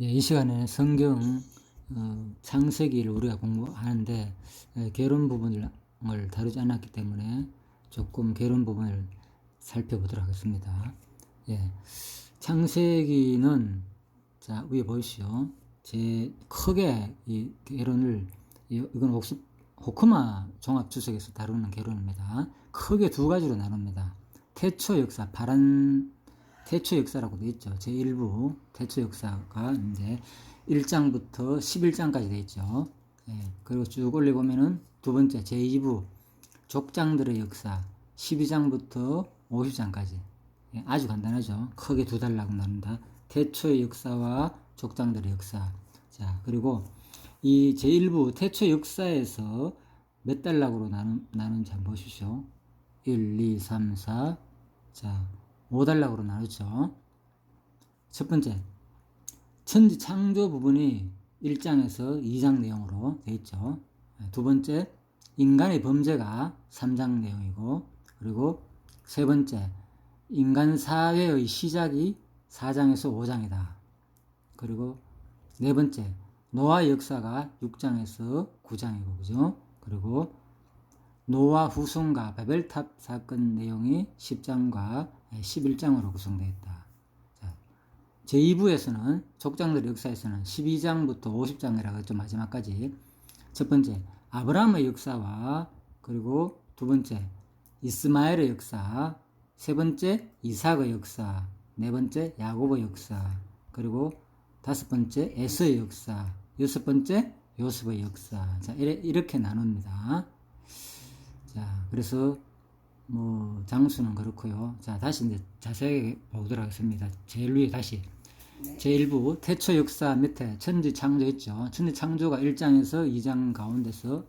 예, 이 시간에 성경 창세기를 우리가 공부하는데 결혼 부분을 다루지 않았기 때문에 조금 결혼 부분을 살펴보도록 하겠습니다. 예, 창세기는 자 위에 보이시죠? 제 크게 이 결혼을 이건 호크마 종합 주석에서 다루는 결혼입니다. 크게 두 가지로 나눕니다. 태초 역사, 태초 역사라고 되어 있죠. 제1부 태초 역사가 이제 1장부터 11장까지 되어 있죠. 예, 그리고 쭉 올려보면은 두 번째 제2부 족장들의 역사 12장부터 50장까지. 예, 아주 간단하죠. 크게 두 단락으로 나눈다. 태초의 역사와 족장들의 역사. 자, 그리고 이 제1부 태초 역사에서 몇 단락으로 나눈지 한번 보십시오. 1, 2, 3, 4. 자, 5단락으로 나누죠. 첫 번째, 천지 창조 부분이 1장에서 2장 내용으로 되어 있죠. 두 번째, 인간의 범죄가 3장 내용이고, 그리고 세 번째, 인간 사회의 시작이 4장에서 5장이다. 그리고 네 번째, 노아 역사가 6장에서 9장이고, 그죠? 그리고 노아 후손과 바벨탑 사건 내용이 10장과 11장으로 구성되어 있다. 제2부에서는 족장들의 역사에서는 12장부터 50장이라고 했죠. 마지막까지. 첫 번째, 아브라함의 역사와 그리고 두 번째, 이스마엘의 역사, 세 번째, 이삭의 역사, 네 번째, 야곱의 역사, 그리고 다섯 번째, 에서의 역사, 여섯 번째, 요셉의 역사. 자, 이렇게 나눕니다. 자, 그래서 장수는 그렇고요. 자, 다시 이제 자세하게 보도록 하겠습니다. 제일 위에 다시 제1부 태초 역사 밑에 천지 창조 있죠. 천지 창조가 1장에서 2장 가운데서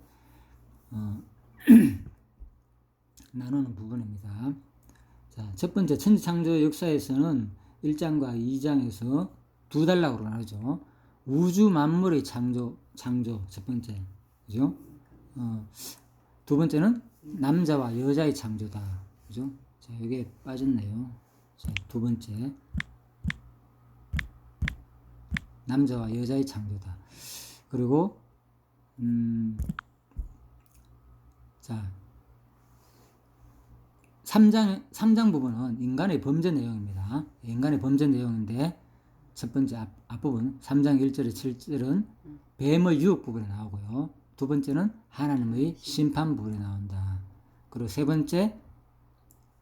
나누는 부분입니다. 자, 첫 번째 천지 창조 역사에서는 1장과 2장에서 두 단락으로 나누죠. 우주 만물의 창조 첫 번째, 그죠? 두 번째는 남자와 여자의 창조다. 그죠? 자, 여기에 빠졌네요. 자, 두 번째. 남자와 여자의 창조다. 그리고, 자, 3장 부분은 인간의 범죄 내용입니다. 인간의 범죄 내용인데, 첫 번째 앞부분, 3장 1절에 7절은 뱀의 유혹 부분이 나오고요. 두 번째는 하나님의 심판 부분이 나온다. 그리고 세 번째,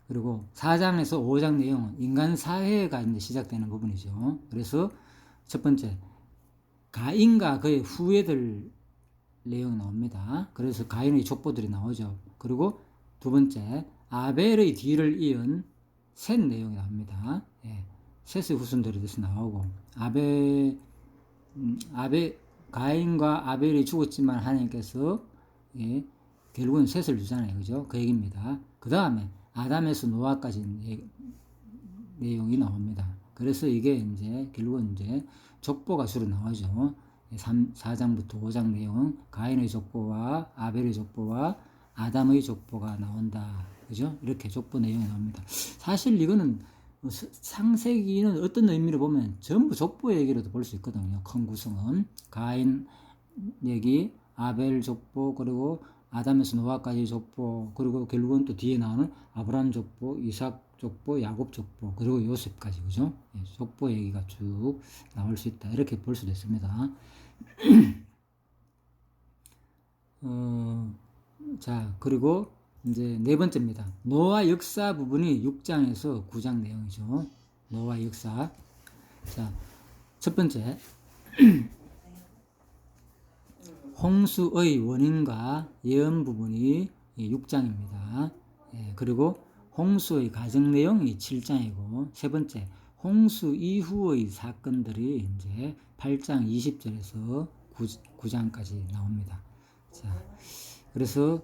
그리고 4장에서 5장 내용은 인간 사회가 이제 시작되는 부분이죠. 그래서 첫 번째, 가인과 그의 후예들 내용이 나옵니다. 그래서 가인의 족보들이 나오죠. 그리고 두 번째, 아벨의 뒤를 이은 셋 내용이 나옵니다. 예, 셋의 후손들이 돼서 나오고, 가인과 아벨이 죽었지만 하나님께서 결국은 셋을 주잖아요. 그죠? 그 얘기입니다. 그 다음에 아담에서 노아까지 내용이 나옵니다. 그래서 이게 이제 결국은 이제 족보가 주로 나오죠. 4장부터 5장 내용은 가인의 족보와 아벨의 족보와 아담의 족보가 나온다. 그죠? 이렇게 족보 내용이 나옵니다. 사실 이거는 창세기는 어떤 의미로 보면 전부 족보 얘기로도 볼 수 있거든요. 큰 구성은 가인 얘기, 아벨 족보, 그리고 아담에서 노아까지 족보, 그리고 결국은 또 뒤에 나오는 아브라함 족보, 이삭 족보, 야곱 족보, 그리고 요셉까지. 그죠? 족보 얘기가 쭉 나올 수 있다. 이렇게 볼 수도 있습니다. 자, 그리고 이제 네 번째입니다. 노아 역사 부분이 6장에서 9장 내용이죠. 노아 역사. 자, 첫 번째. 홍수의 원인과 예언 부분이 6장입니다. 예, 그리고 홍수의 가정 내용이 7장이고, 세 번째, 홍수 이후의 사건들이 이제 8장 20절에서 9장까지 나옵니다. 자, 그래서,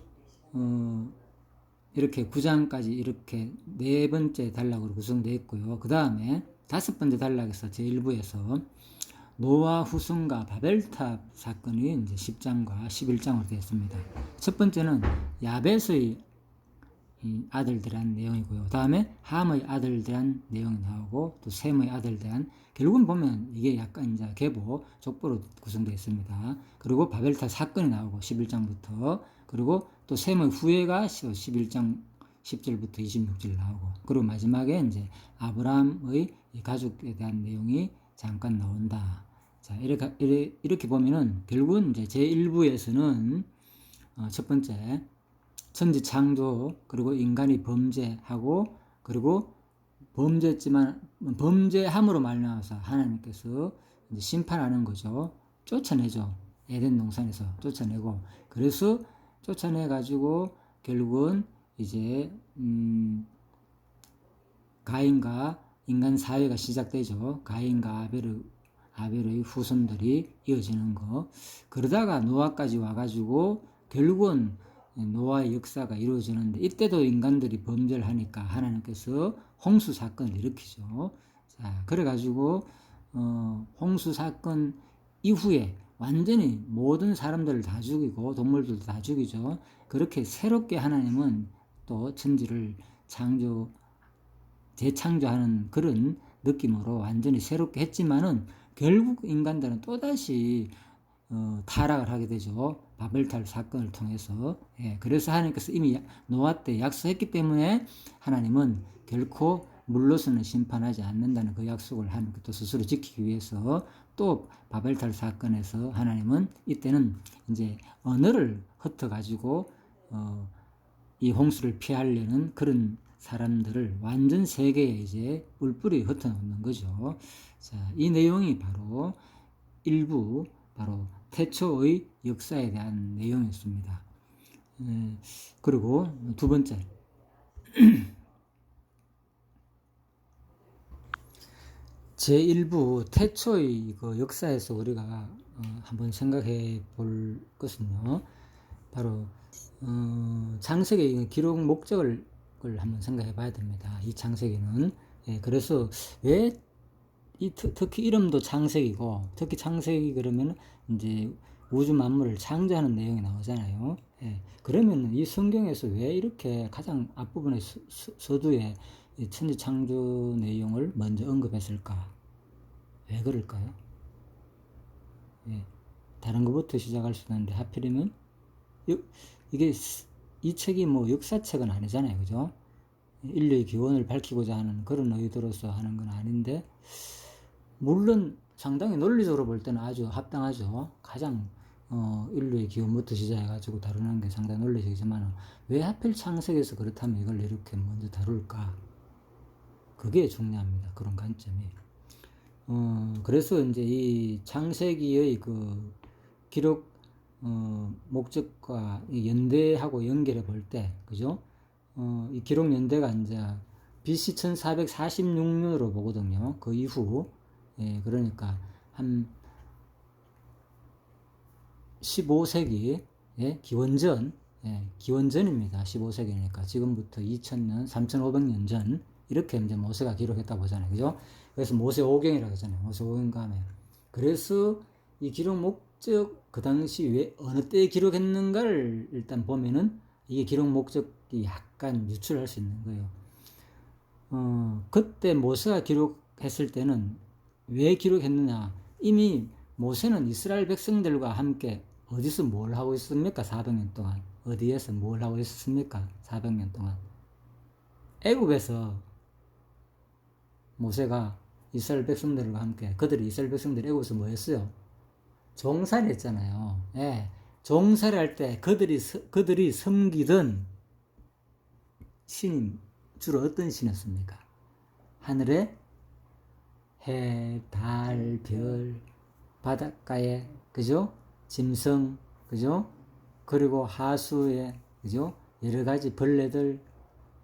이렇게 9장까지 이렇게 네 번째 단락으로 구성되어 있고요. 그 다음에 다섯 번째 단락에서 제1부에서 노아 후손과 바벨탑 사건이 이제 10장과 11장으로 되어 있습니다. 첫 번째는 야벳의 이 아들들에 대한 내용이고요. 다음에 함의 아들들에 대한 내용이 나오고 또 셈의 아들들에 대한, 결국은 보면 이게 약간 이제 계보, 족보로 구성되어 있습니다. 그리고 바벨탑 사건이 나오고 11장부터, 그리고 또 셈의 후예가 11장 10절부터 26절 나오고, 그리고 마지막에 이제 아브라함의 가족에 대한 내용이 잠깐 나온다. 자, 이렇게 보면은 결국은 이제 제1부에서는 첫 번째 천지 창조, 그리고 인간이 범죄하고, 그리고 범죄함으로 말미암아서 하나님께서 이제 심판하는 거죠. 쫓아내죠. 에덴 동산에서 쫓아내고, 그래서 쫓아내 가지고 결국은 이제 가인과 인간 사회가 시작되죠. 가인과 아벨의 후손들이 이어지는 거. 그러다가 노아까지 와가지고 결국은 노아의 역사가 이루어지는데, 이때도 인간들이 범죄를 하니까 하나님께서 홍수 사건을 일으키죠. 자, 그래가지고 홍수 사건 이후에 완전히 모든 사람들을 다 죽이고 동물들도 다 죽이죠. 그렇게 새롭게 하나님은 또 천지를 재창조하는 그런 느낌으로 완전히 새롭게 했지만은, 결국 인간들은 또다시 타락을 하게 되죠. 바벨탑 사건을 통해서. 예, 그래서 하나님께서 이미 노아 때 약속했기 때문에 하나님은 결코 물로서는 심판하지 않는다는 그 약속을 하나님께 또 스스로 지키기 위해서, 또 바벨탑 사건에서 하나님은 이때는 이제 언어를 흩어가지고 이 홍수를 피하려는 그런 사람들을 완전 세계에 이제 뿔뿔이 흩어놓는 거죠. 자, 이 내용이 바로 일부 바로 태초의 역사에 대한 내용이었습니다. 그리고 두 번째, 제1부 태초의 그 역사에서 우리가 한번 생각해 볼 것은요, 바로 창세기 기록 목적을 한번 생각해 봐야 됩니다. 이 창세기는. 예, 그래서 왜 특히 이름도 창세기고, 특히 창세기 그러면 이제 우주 만물을 창조하는 내용이 나오잖아요. 예, 그러면 이 성경에서 왜 이렇게 가장 앞부분의 서두에 천지 창조 내용을 먼저 언급했을까? 왜 그럴까요? 예, 다른 것부터 시작할 수 있는데 하필이면 이게 이 책이 뭐 역사책은 아니잖아요, 그죠? 인류의 기원을 밝히고자 하는 그런 의도로서 하는 건 아닌데, 물론 상당히 논리적으로 볼 때는 아주 합당하죠. 가장 인류의 기원부터 시작해가지고 다루는 게 상당히 논리적이지만, 왜 하필 창세기에서 그렇다면 이걸 이렇게 먼저 다룰까? 그게 중요합니다. 그런 관점이. 그래서 이제 이 창세기의 그 기록 목적과 연대하고 연결해 볼 때, 그죠? 이 기록 연대가 이제 BC 1446년으로 보거든요. 그 이후, 예, 그러니까 한 15세기, 예, 기원전, 예, 기원전입니다. 15세기니까 지금부터 2000년, 3500년 전, 이렇게 이제 모세가 기록했다고 보잖아요. 그죠? 그래서 모세 오경이라고 하잖아요. 모세 오경감에. 그래서 이 기록 목적, 그 당시 왜 어느 때에 기록했는가를 일단 보면은 이게 기록 목적이 약간 유출할 수 있는 거예요. 그때 모세가 기록했을 때는 왜 기록했느냐? 이미 모세는 이스라엘 백성들과 함께 어디서 뭘 하고 있습니까? 400년 동안. 어디에서 뭘 하고 있었습니까? 400년 동안. 애굽에서 모세가 이스라엘 백성들과 함께, 이스라엘 백성들이 애굽에서 뭐 했어요? 종살이 했잖아요. 예. 종살이 할 때 그들이 섬기던 신이 주로 어떤 신이었습니까? 하늘에 해, 달, 별, 바닷가에, 그죠? 짐승, 그죠? 그리고 하수에, 그죠? 여러 가지 벌레들,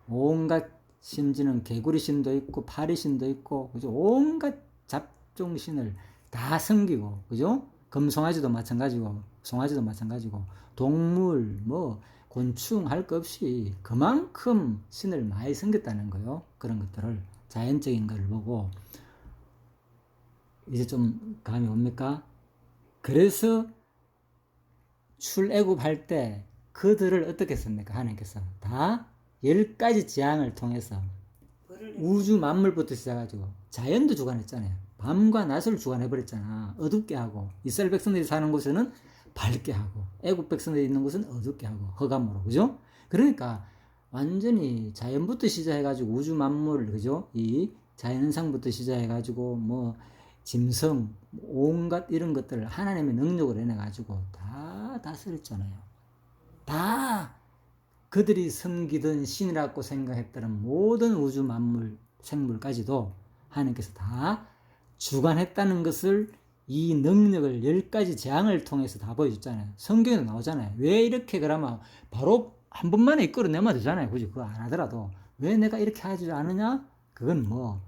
온갖, 심지어는 개구리 신도 있고, 파리 신도 있고, 그죠? 온갖 잡종 신을 다 섬기고, 그죠? 금송아지도 마찬가지고, 송아지도 마찬가지고, 동물, 뭐, 곤충 할 것 없이 그만큼 신을 많이 섬겼다는 거예요. 그런 것들을, 자연적인 것을 보고. 이제 좀 감이 옵니까? 그래서 출애굽할 때 그들을 어떻게 했습니까? 하나님께서 다 10가지 재앙을 통해서 우주 만물부터 시작해가지고 자연도 주관했잖아요. 밤과 낮을 주관해버렸잖아. 어둡게 하고 이스라엘 백성들이 사는 곳에는 밝게 하고 애국 백성들이 있는 곳은 어둡게 하고 흑암으로, 그죠? 그러니까 완전히 자연부터 시작해가지고 우주 만물, 그죠? 이 자연현상부터 시작해가지고 뭐 짐승 온갖 이런 것들을 하나님의 능력을 해내가지고 다 다스렸잖아요. 다 그들이 섬기던 신이라고 생각했던 모든 우주 만물 생물까지도 하나님께서 다 주관했다는 것을, 이 능력을 10가지 재앙을 통해서 다 보여줬잖아요. 성경에도 나오잖아요. 왜 이렇게 그러면 바로 한 번만에 이끌어내면 되잖아요. 굳이 그거 안 하더라도 왜 내가 이렇게 하지 않느냐? 그건 뭐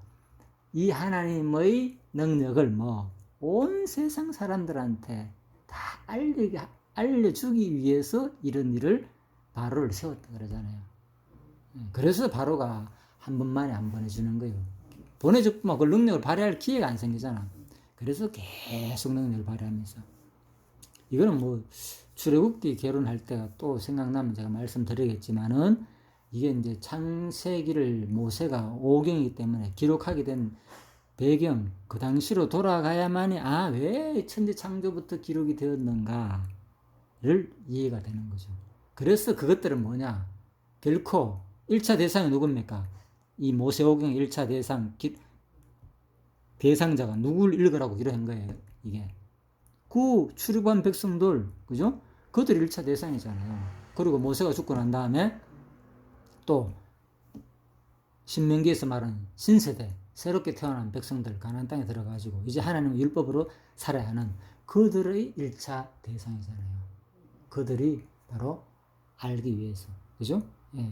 이 하나님의 능력을 뭐 온 세상 사람들한테 다 알려주기 위해서 이런 일을 바로를 세웠다 그러잖아요. 그래서 바로가 한 번만에 안 보내주는 거예요. 보내줬지만 그 능력을 발휘할 기회가 안 생기잖아. 그래서 계속 능력을 발휘하면서, 이거는 뭐 출애굽기 결혼할 때가 또 생각나면 제가 말씀드리겠지만은, 이게 이제 창세기를 모세가 오경이기 때문에 기록하게 된 배경, 그 당시로 돌아가야만이 왜 천지 창조부터 기록이 되었는가를 이해가 되는 거죠. 그래서 그것들은 뭐냐? 결코 1차 대상이 누굽니까? 이 모세오경 1차 대상자가 누굴 읽으라고 이런 거예요. 이게 그 출애굽한 백성들, 그죠? 그들이 1차 대상이잖아요. 그리고 모세가 죽고 난 다음에 또 신명기에서 말하는 신세대, 새롭게 태어난 백성들, 가나안 땅에 들어가지고 이제 하나님의 율법으로 살아야 하는 그들의 1차 대상이잖아요. 그들이 바로 알기 위해서, 그죠? 예.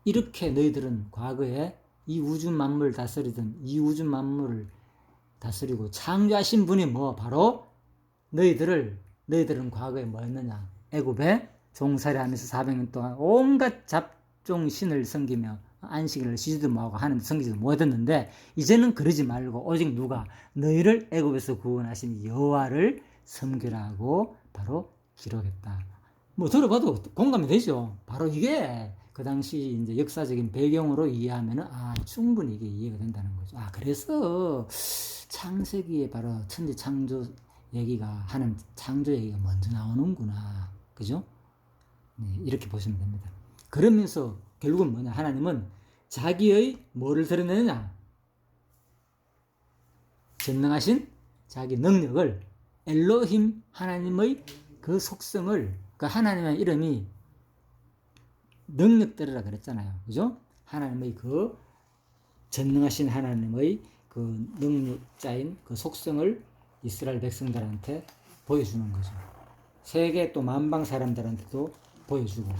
이렇게 너희들은 과거에 이 우주 만물을 다스리던, 이 우주 만물을 다스리고 창조하신 분이 바로 너희들은 과거에 뭐였느냐? 애굽에 종살이하면서 400년 동안 온갖 잡종 신을 섬기며 안식일을 쉬지도 못하고 하나님 섬기지도 못했는데, 이제는 그러지 말고 오직 누가? 너희를 애굽에서 구원하신 여호와를 섬기라고 바로 기록했다. 뭐 들어봐도 공감이 되죠. 바로 이게 그 당시 이제 역사적인 배경으로 이해하면은 충분히 이게 이해가 된다는 거죠. 그래서 창세기에 바로 천지 창조 얘기가, 하나님 창조 얘기가 먼저 나오는구나, 그죠? 네, 이렇게 보시면 됩니다. 그러면서 결국은 뭐냐? 하나님은 자기의 뭐를 드러내느냐? 전능하신 자기 능력을, 엘로힘 하나님의 그 속성을, 그 하나님의 이름이 능력들이라 그랬잖아요. 그죠? 하나님의 그 전능하신 하나님의 그 능력자인 그 속성을 이스라엘 백성들한테 보여주는 거죠. 세계 또 만방 사람들한테도 보여주고,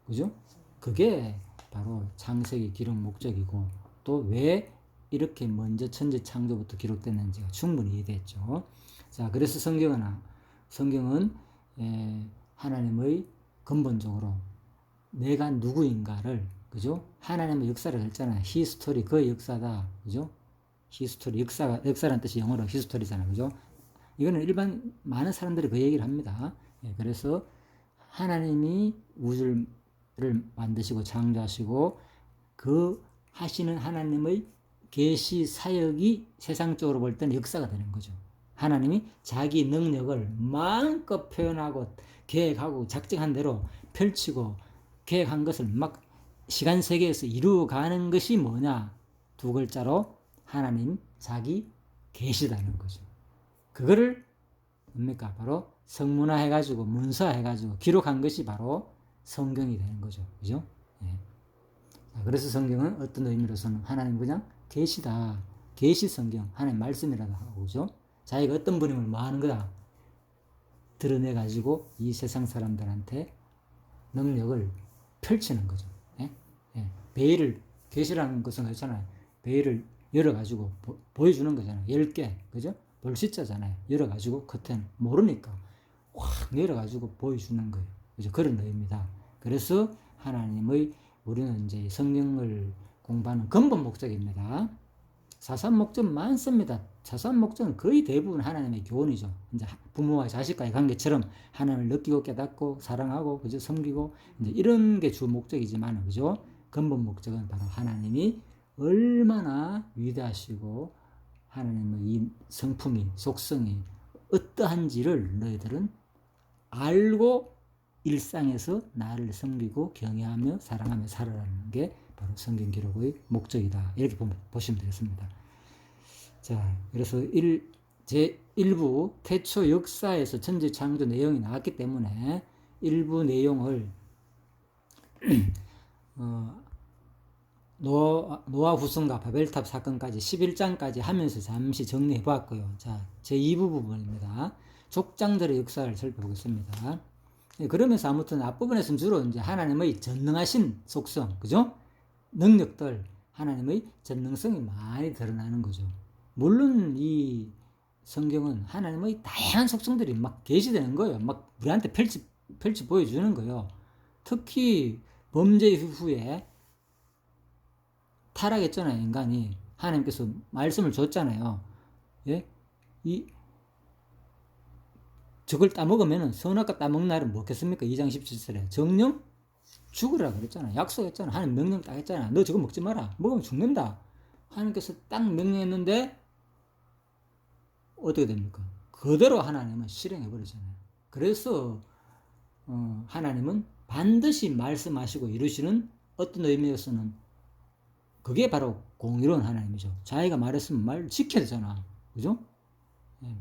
그죠? 그게 바로 창세기 기록 목적이고, 또 왜 이렇게 먼저 천지 창조부터 기록됐는지가 충분히 이해됐죠. 자, 그래서 성경은 하나님의 근본적으로 내가 누구인가를, 그죠? 하나님의 역사를 했잖아요. 히스토리, 그 역사다, 그죠? 히스토리, 역사라는 뜻이 영어로 히스토리잖아요, 그죠? 이거는 일반 많은 사람들이 그 얘기를 합니다. 그래서 하나님이 우주를 만드시고 창조하시고 그 하시는 하나님의 계시 사역이 세상적으로 볼 때는 역사가 되는 거죠. 하나님이 자기 능력을 마음껏 표현하고 계획하고 작정한 대로 펼치고 계획한 것을 막 시간 세계에서 이루어가는 것이 뭐냐? 2글자로 하나님 자기 계시다는 거죠. 그거를 뭡니까? 바로 성문화 해가지고 문서 해가지고 기록한 것이 바로 성경이 되는 거죠. 그죠? 예. 그래서 성경은 어떤 의미로서는 하나님 그냥 계시다. 계시 성경, 하나님 말씀이라고 하고, 그죠? 자기가 어떤 분임을 뭐 하는 거다? 드러내가지고 이 세상 사람들한테 능력을 펼치는 거죠. 예? 예. 베일을, 계시라는 것은 그렇잖아요. 베일을 열어가지고 보여주는 거잖아요. 10개, 그죠? 볼시자잖아요. 열어가지고 겉에는 모르니까 확 내려가지고 보여주는 거예요. 그죠? 그런 의미입니다. 그래서 하나님의, 우리는 이제 성경을 공부하는 근본 목적입니다. 사소한 목적 많습니다. 사소한 목적은 거의 대부분 하나님의 교훈이죠. 이제 부모와 자식과의 관계처럼 하나님을 느끼고 깨닫고 사랑하고 그죠? 섬기고 이제 이런 게 주 목적이지만 그죠? 근본 목적은 바로 하나님이 얼마나 위대하시고 하나님의 이 성품이 속성이 어떠한지를 너희들은 알고 일상에서 나를 섬기고 경외하며 사랑하며 살아가는 게 바로 성경 기록의 목적이다. 이렇게 보시면 되겠습니다. 자, 그래서 제 1부 태초 역사에서 천지 창조 내용이 나왔기 때문에 일부 내용을 노아 후손과 바벨탑 사건까지 11장까지 하면서 잠시 정리해 보았고요. 자, 제 2부 부분입니다. 족장들의 역사를 살펴보겠습니다. 그러면서 아무튼 앞부분에서는 주로 이제 하나님의 전능하신 속성, 그죠? 능력들, 하나님의 전능성이 많이 드러나는 거죠. 물론 이 성경은 하나님의 다양한 속성들이 막 계시되는 거예요. 막 우리한테 펼치 보여주는 거예요. 특히 범죄 이후에 타락했잖아요, 인간이. 하나님께서 말씀을 줬잖아요. 예? 저걸 따먹으면 선악과 따먹는 날은 뭐겠습니까? 2장 17절에 정령 죽으라 그랬잖아. 약속했잖아. 하나님 명령 딱 했잖아. 너 저거 먹지 마라. 먹으면 죽는다. 하나님께서 딱 명령했는데 어떻게 됩니까? 그대로 하나님은 실행해 버리잖아요. 그래서 하나님은 반드시 말씀하시고 이루시는 어떤 의미에서는 그게 바로 공의로운 하나님이죠. 자기가 말했으면 말 지켜야 되잖아. 그죠? 예.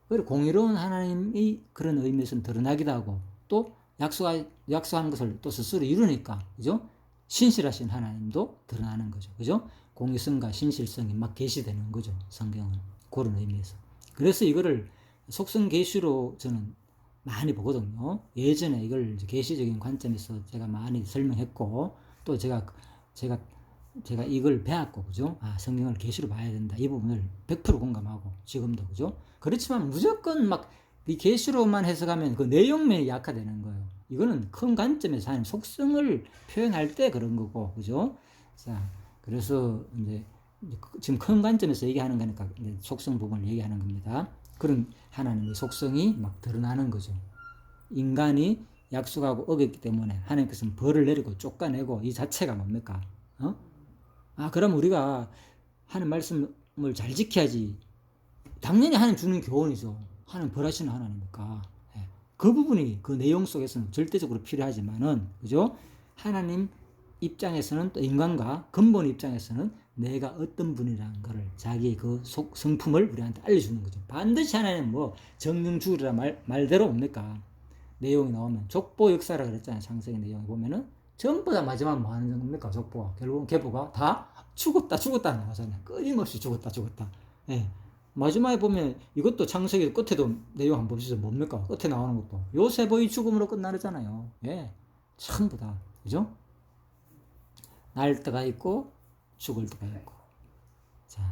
그리고 공의로운 하나님이 그런 의미에서는 드러나기도 하고 또 약속한 것을 또 스스로 이루니까 그죠? 신실하신 하나님도 드러나는 거죠. 그죠? 공의성과 신실성이 막 계시되는 거죠. 성경은 그런 의미에서. 그래서 이거를 속성 계시로 저는 많이 보거든요. 예전에 이걸 계시적인 관점에서 제가 많이 설명했고 또 제가 이걸 배웠고 그죠? 아, 성경을 계시로 봐야 된다. 이 부분을 100% 공감하고 지금도 그죠? 그렇지만 무조건 막 이 계시로만 해석하면 그 내용면이 약화되는 거예요. 이거는 큰 관점에서 하나님 속성을 표현할 때 그런 거고 그죠? 자, 그래서 이제 지금 큰 관점에서 얘기하는 거니까 속성 부분을 얘기하는 겁니다. 그런 하나님의 속성이 막 드러나는 거죠. 인간이 약속하고 어겼기 때문에 하나님께서는 벌을 내리고 쫓아내고 이 자체가 뭡니까? 그럼 우리가 하는 말씀을 잘 지켜야지. 당연히 하나님 주는 교훈이죠. 하나님 벌하시는 하나님이니까. 그 부분이 그 내용 속에서는 절대적으로 필요하지만은, 그죠? 하나님 입장에서는 또 인간과 근본 입장에서는 내가 어떤 분이라는 것을 자기의 그 성품을 우리한테 알려주는 거죠. 반드시 하나님 뭐 정령 죽으리라 말대로 뭡니까? 내용이 나오면 족보 역사라 그랬잖아요. 창세기 내용에 보면은 전부 다 마지막 뭐 하는 겁니까? 족보가. 결국은 계보가 다 죽었다 나오잖아요. 끊임없이 죽었다. 예. 마지막에 보면 이것도 창세기 끝에도 내용 한번 보시죠. 뭡니까? 끝에 나오는 것도 요셉의 죽음으로 끝나잖아요. 예. 전부 다. 그죠? 날 때가 있고 죽을 때가 있고. 자.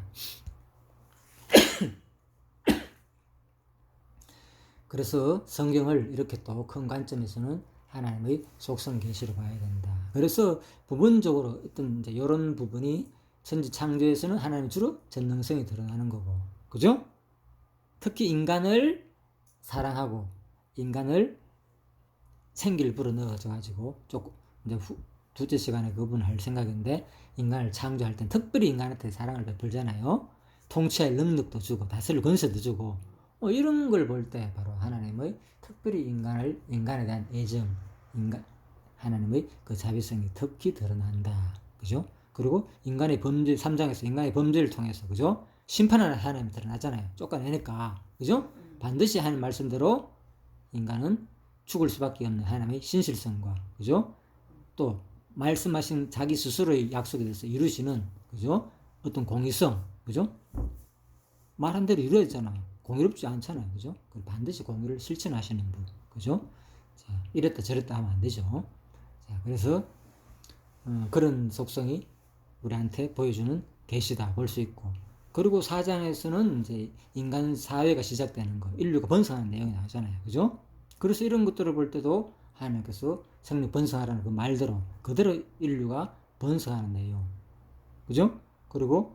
그래서 성경을 이렇게 또 큰 관점에서는 하나님의 속성 계시로 봐야 된다. 그래서 부분적으로 어떤 이제 이런 부분이 천지 창조에서는 하나님 주로 전능성이 드러나는 거고, 그죠? 특히 인간을 사랑하고 인간을 생기를 불어 넣어줘 가지고 조금 이제 둘째 시간에 그 부분을 할 생각인데 인간을 창조할 땐 특별히 인간한테 사랑을 베풀잖아요. 통치할 능력도 주고 다스릴 권세도 주고 이런 걸 볼 때 바로 하나님의 특별히 인간에 대한 애정, 하나님의 그 자비성이 특히 드러난다. 그죠? 그리고 인간의 범죄, 3장에서 인간의 범죄를 통해서, 그죠? 심판하는 하나님이 드러나잖아요. 쫓아내니까. 그죠? 반드시 하나님 말씀대로 인간은 죽을 수밖에 없는 하나님의 신실성과, 그죠? 또, 말씀하신 자기 스스로의 약속에 대해서 이루시는, 그죠? 어떤 공의성, 그죠? 말한 대로 이루어야 되잖아요. 공의롭지 않잖아요. 그죠? 반드시 공의를 실천하시는 분. 그죠? 자, 이랬다 저랬다 하면 안 되죠. 자, 그래서 그런 속성이 우리한테 보여주는 계시다 볼 수 있고, 그리고 4장에서는 이제 인간 사회가 시작되는 거, 인류가 번성하는 내용이 나오잖아요. 그죠? 그래서 이런 것들을 볼 때도 하나님께서 생명 번성하라는 그 말대로 그대로 인류가 번성하는 내용. 그죠? 그리고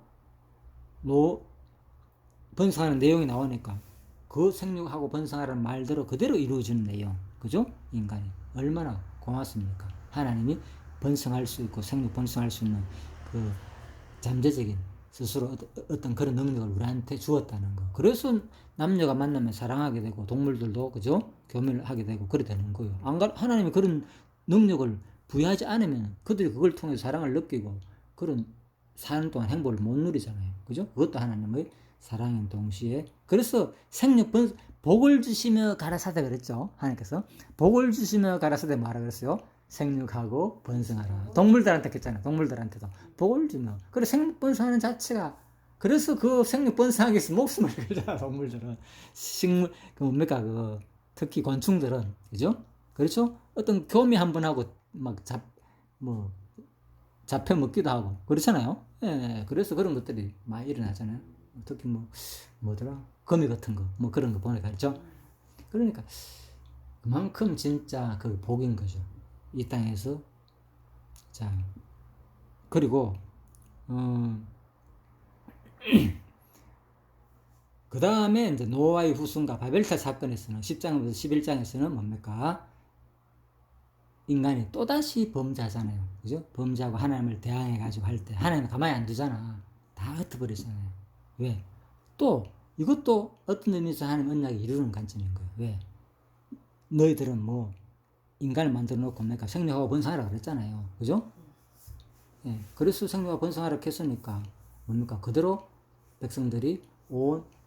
번성하는 내용이 나오니까 그 생육하고 번성하라는 말대로 그대로 이루어지는 내용, 그죠? 인간이 얼마나 고맙습니까? 하나님이 번성할 수 있고 생육 번성할 수 있는 그 잠재적인 스스로 어떤 그런 능력을 우리한테 주었다는 거. 그래서 남녀가 만나면 사랑하게 되고 동물들도 그죠? 교미를 하게 되고 그래 되는 거예요. 하나님이 그런 능력을 부여하지 않으면 그들이 그걸 통해서 사랑을 느끼고 그런 사는 동안 행복을 못 누리잖아요. 그죠? 그것도 하나님의 사랑인 동시에 그래서 복을 주시며 가라사대 그랬죠. 하나님께서 복을 주시며 가라사대 뭐하라 그랬어요? 생육하고 번성하라. 동물들한테 그랬잖아요. 동물들한테도 복을 주며. 그래 생육 번성하는 자체가 그래서 그 생육 번성하기 위해서 목숨을 걸잖아. 동물들은 식물 뭡니까 특히 곤충들은 그죠? 그렇죠? 어떤 교미 한 번 하고 막 잡혀 먹기도 하고 그렇잖아요. 예, 그래서 그런 것들이 많이 일어나잖아요. 특히 뭐더라 거미 같은 거 그런 거 보니까 그렇죠. 그러니까 그만큼 진짜 그 복인 거죠. 이 땅에서. 자 그리고 그 다음에 이제 노아의 후손과 바벨탑 사건에서는 10장부터 11장에서는 뭡니까? 인간이 또다시 범죄하잖아요. 그죠? 범죄하고 하나님을 대항해가지고 할 때, 하나님은 가만히 안 두잖아. 다 흩어버리잖아요. 왜? 또, 이것도 어떤 의미에서 하나님 언약이 이루는 관점인 거예요. 왜? 너희들은 인간을 만들어 놓고 뭡니까? 생명하고 번성하라 그랬잖아요. 그죠? 예. 그래서 생명하고 번성하라 했으니까, 뭡니까? 그대로 백성들이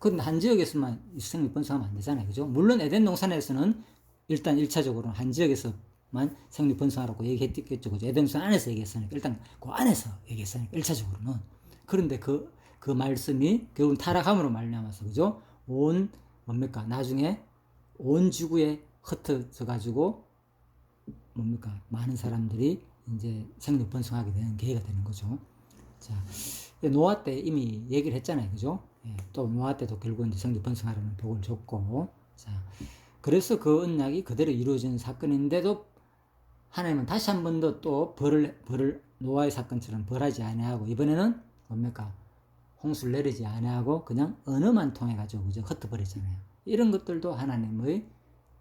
그런데 한 지역에서만 생명 번성하면 안 되잖아요. 그죠? 물론 에덴 동산에서는 일단 1차적으로는 한 지역에서만 생명 번성하라고 얘기했겠죠. 그죠? 에덴 동산 안에서 얘기했으니까, 일단 그 안에서 얘기했으니까, 1차적으로는. 그런데 그 말씀이 결국은 타락함으로 말미암아서, 그죠? 뭡니까? 나중에 온 지구에 흩어져 가지고, 뭡니까? 많은 사람들이 이제 생명 번성하게 되는 계기가 되는 거죠. 자, 노아 때 이미 얘기를 했잖아요. 그죠? 예, 또 노아 때도 결국 이제 생명 번성하라는 복을 줬고, 자, 그래서 그 언약이 그대로 이루어진 사건인데도 하나님은 다시 한 번 더 또 벌을 노아의 사건처럼 벌하지 아니하고 이번에는 뭡니까? 홍수를 내리지 아니하고 그냥 언어만 통해 가지고 그죠? 흩어버리잖아요. 이런 것들도 하나님의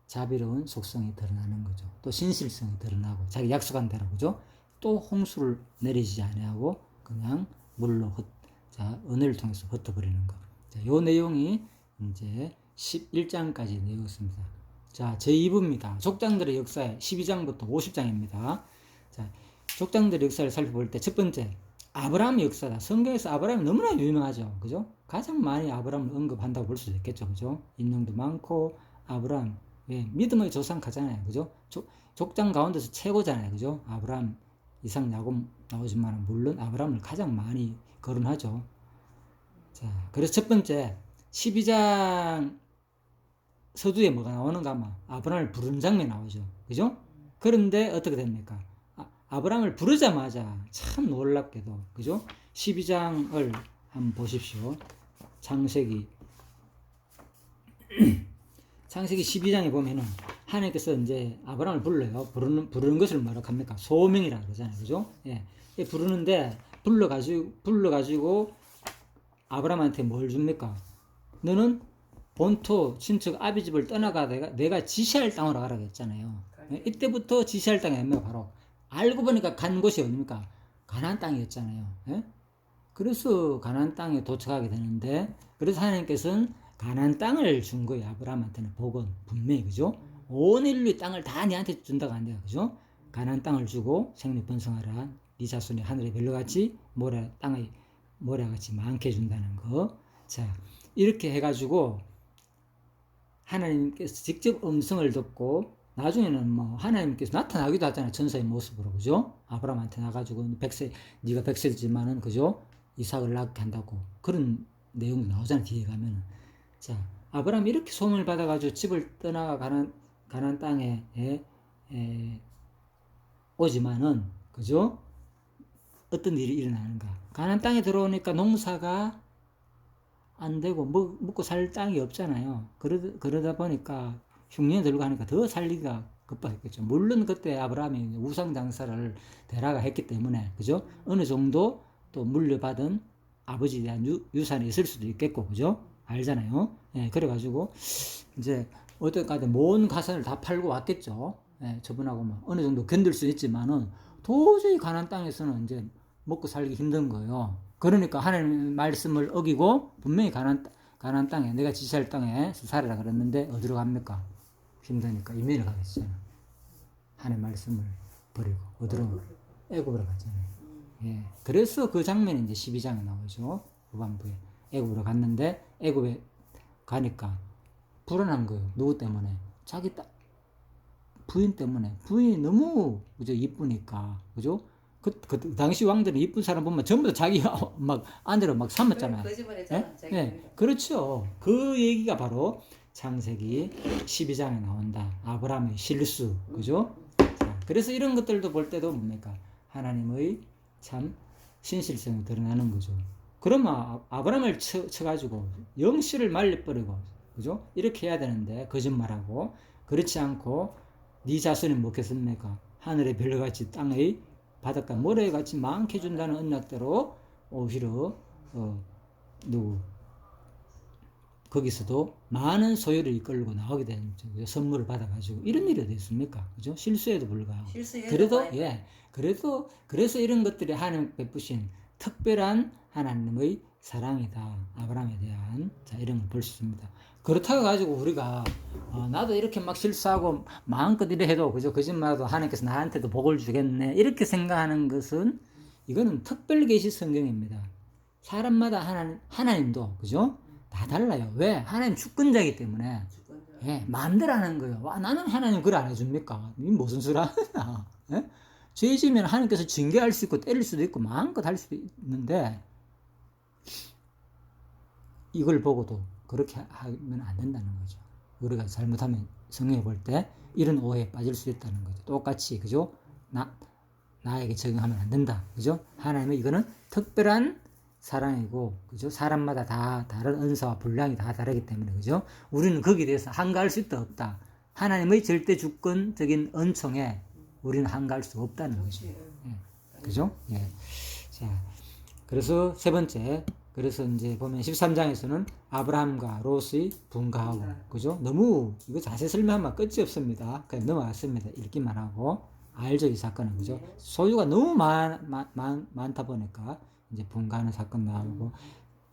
자비로운 속성이 드러나는 거죠. 또 신실성이 드러나고 자기 약속한 대로 그죠? 또 홍수를 내리지 아니하고 그냥 물로 언어를 통해서 흩어버리는 거. 자, 요 내용이 이제 11장까지 내용입니다. 자, 제2부입니다. 족장들의 역사에 12장부터 50장입니다. 자, 족장들의 역사를 살펴볼 때 첫 번째, 아브라함의 역사다. 성경에서 아브라함이 너무나 유명하죠. 그죠? 가장 많이 아브라함을 언급한다고 볼 수도 있겠죠. 그죠? 인용도 많고, 아브라함, 예, 믿음의 조상가잖아요. 그죠? 족장 가운데서 최고잖아요. 그죠? 아브라함, 이삭, 야곱 나오지만 물론 아브라함을 가장 많이 거론하죠. 자, 그래서 첫 번째, 12장 서두에 뭐가 나오는가 하면 아브라함을 부르는 장면이 나오죠. 그죠? 그런데 어떻게 됩니까? 아브라함을 부르자마자 참 놀랍게도 그죠? 12장을 한번 보십시오. 창세기 12장에 보면은 하나님께서 이제 아브라함을 불러요. 부르는 것을 뭐라고 합니까? 소명이라고 그러잖아요. 그죠? 예. 부르는데 불러가지고 아브라함한테 뭘 줍니까? 너는 본토 친척 아비집을 떠나가 내가 지시할 땅으로 가라고 했잖아요. 이때부터 지시할 땅이 아니면 바로 알고 보니까 간 곳이 어딥니까? 가나안 땅이었잖아요. 예? 그래서 가나안 땅에 도착하게 되는데 그래서 하나님께서는 가나안 땅을 준 거예요. 아브라함한테는 복은 분명히 그죠? 온 인류의 땅을 다 니한테 준다고 안 돼요. 그죠? 가나안 땅을 주고 생명 번성하라. 네 자손이 하늘의 별로같이 땅의 모래같이 많게 해준다는 거. 자, 이렇게 해가지고 하나님께서 직접 음성을 듣고 나중에는 하나님께서 나타나기도 하잖아요. 전사의 모습으로. 그죠? 아브라함한테 나가지고 네가 백세지만은 그죠? 이삭을 낳게 한다고. 그런 내용도 나오잖아요. 뒤에 가면은. 자, 아브라함이 이렇게 소명을 받아가지고 집을 떠나가 가나안 땅에 오지만은 그죠? 어떤 일이 일어나는가? 가나안 땅에 들어오니까 농사가 안 되고 먹고 살 땅이 없잖아요. 그러다 보니까 흉년이 들고 하니까 더 살기가 급박했겠죠. 물론 그때 아브라함이 우상 장사를 대라가 했기 때문에 그죠? 어느 정도 또 물려받은 아버지에 대한 유산이 있을 수도 있겠고, 그죠? 알잖아요. 예, 그래가지고, 이제, 어떨까지 모든 가산을 다 팔고 왔겠죠. 예, 저분하고 뭐, 어느 정도 견딜 수 있지만은, 도저히 가나안 땅에서는 이제 먹고 살기 힘든 거예요. 그러니까 하나님의 말씀을 어기고, 분명히 가나안 땅에, 내가 지시할 땅에 살아라 그랬는데, 어디로 갑니까? 힘드니까 이민을 가겠잖아요. 하나님의 말씀을 버리고, 어디로? 애굽으로 갔잖아요. 예. 그래서 그 장면이 이제 12장에 나오죠. 후반부에. 애굽으로 갔는데, 애굽에 가니까 불안한 거예요. 누구 때문에? 자기 부인 때문에. 부인이 너무, 그죠? 이쁘니까. 그죠? 그 당시 왕들은 이쁜 사람 보면 전부 다 자기 막 아내로 막 삼았잖아요. 거짓말했잖아. 예? 예. 그렇죠. 그 얘기가 바로 창세기 12장에 나온다. 아브라함의 실수. 그죠? 자, 그래서 이런 것들도 볼 때도 뭡니까? 하나님의 참 신실성이 드러나는 거죠. 그러면 아브라함을 쳐가지고 영실을 말려버리고, 그죠? 이렇게 해야 되는데 거짓말하고, 그렇지 않고 네 자손이 먹겠습니까? 하늘의 별같이 땅의 바닷가 모래같이 많게 준다는 언약대로 오히려 거기서도 많은 소유를 이끌고 나오게 된 선물을 받아가지고 이런 일이 어디 있습니까? 그죠? 실수에도 불구하고. 그래도 그래서 이런 것들이 하나님 베푸신 특별한 하나님의 사랑이다. 아브라함에 대한 이런 걸 볼 수 있습니다. 그렇다고 가지고 우리가 나도 이렇게 막 실수하고 마음껏 이래 해도 그죠? 거짓말도 하나님께서 나한테도 복을 주겠네. 이렇게 생각하는 것은 이거는 특별 계시 성경입니다. 사람마다 하나님도 그죠? 다 달라요. 왜? 하나님 주권자이기 때문에. 예, 마음대로 하는 거예요. 와, 나는 하나님 그걸 안 해줍니까? 이 무슨 소리 하나? 예? 죄 지으면 하나님께서 징계할 수 있고 때릴 수도 있고 마음껏 할 수도 있는데 이걸 보고도 그렇게 하면 안 된다는 거죠. 우리가 잘못하면 성경에 볼 때 이런 오해에 빠질 수 있다는 거죠. 똑같이 그죠? 나에게 적용하면 안 된다. 그죠? 하나님의 이거는 특별한 사랑이고, 그죠? 사람마다 다 다른 은사와 분량이 다 다르기 때문에, 그죠? 우리는 거기에 대해서 한가할 수 있다, 없다. 하나님의 절대 주권적인 은총에 우리는 한가할 수 없다는 거죠. 예. 그죠? 예. 자, 그래서 세 번째, 그래서 이제 보면 13장에서는 아브라함과 롯이 분가하고, 그죠? 너무, 이거 자세히 설명하면 끝이 없습니다. 그냥 넘어갔습니다. 읽기만 하고. 알죠, 이 사건은, 그죠? 소유가 너무 많다 보니까, 이제 분가하는 사건 나오고,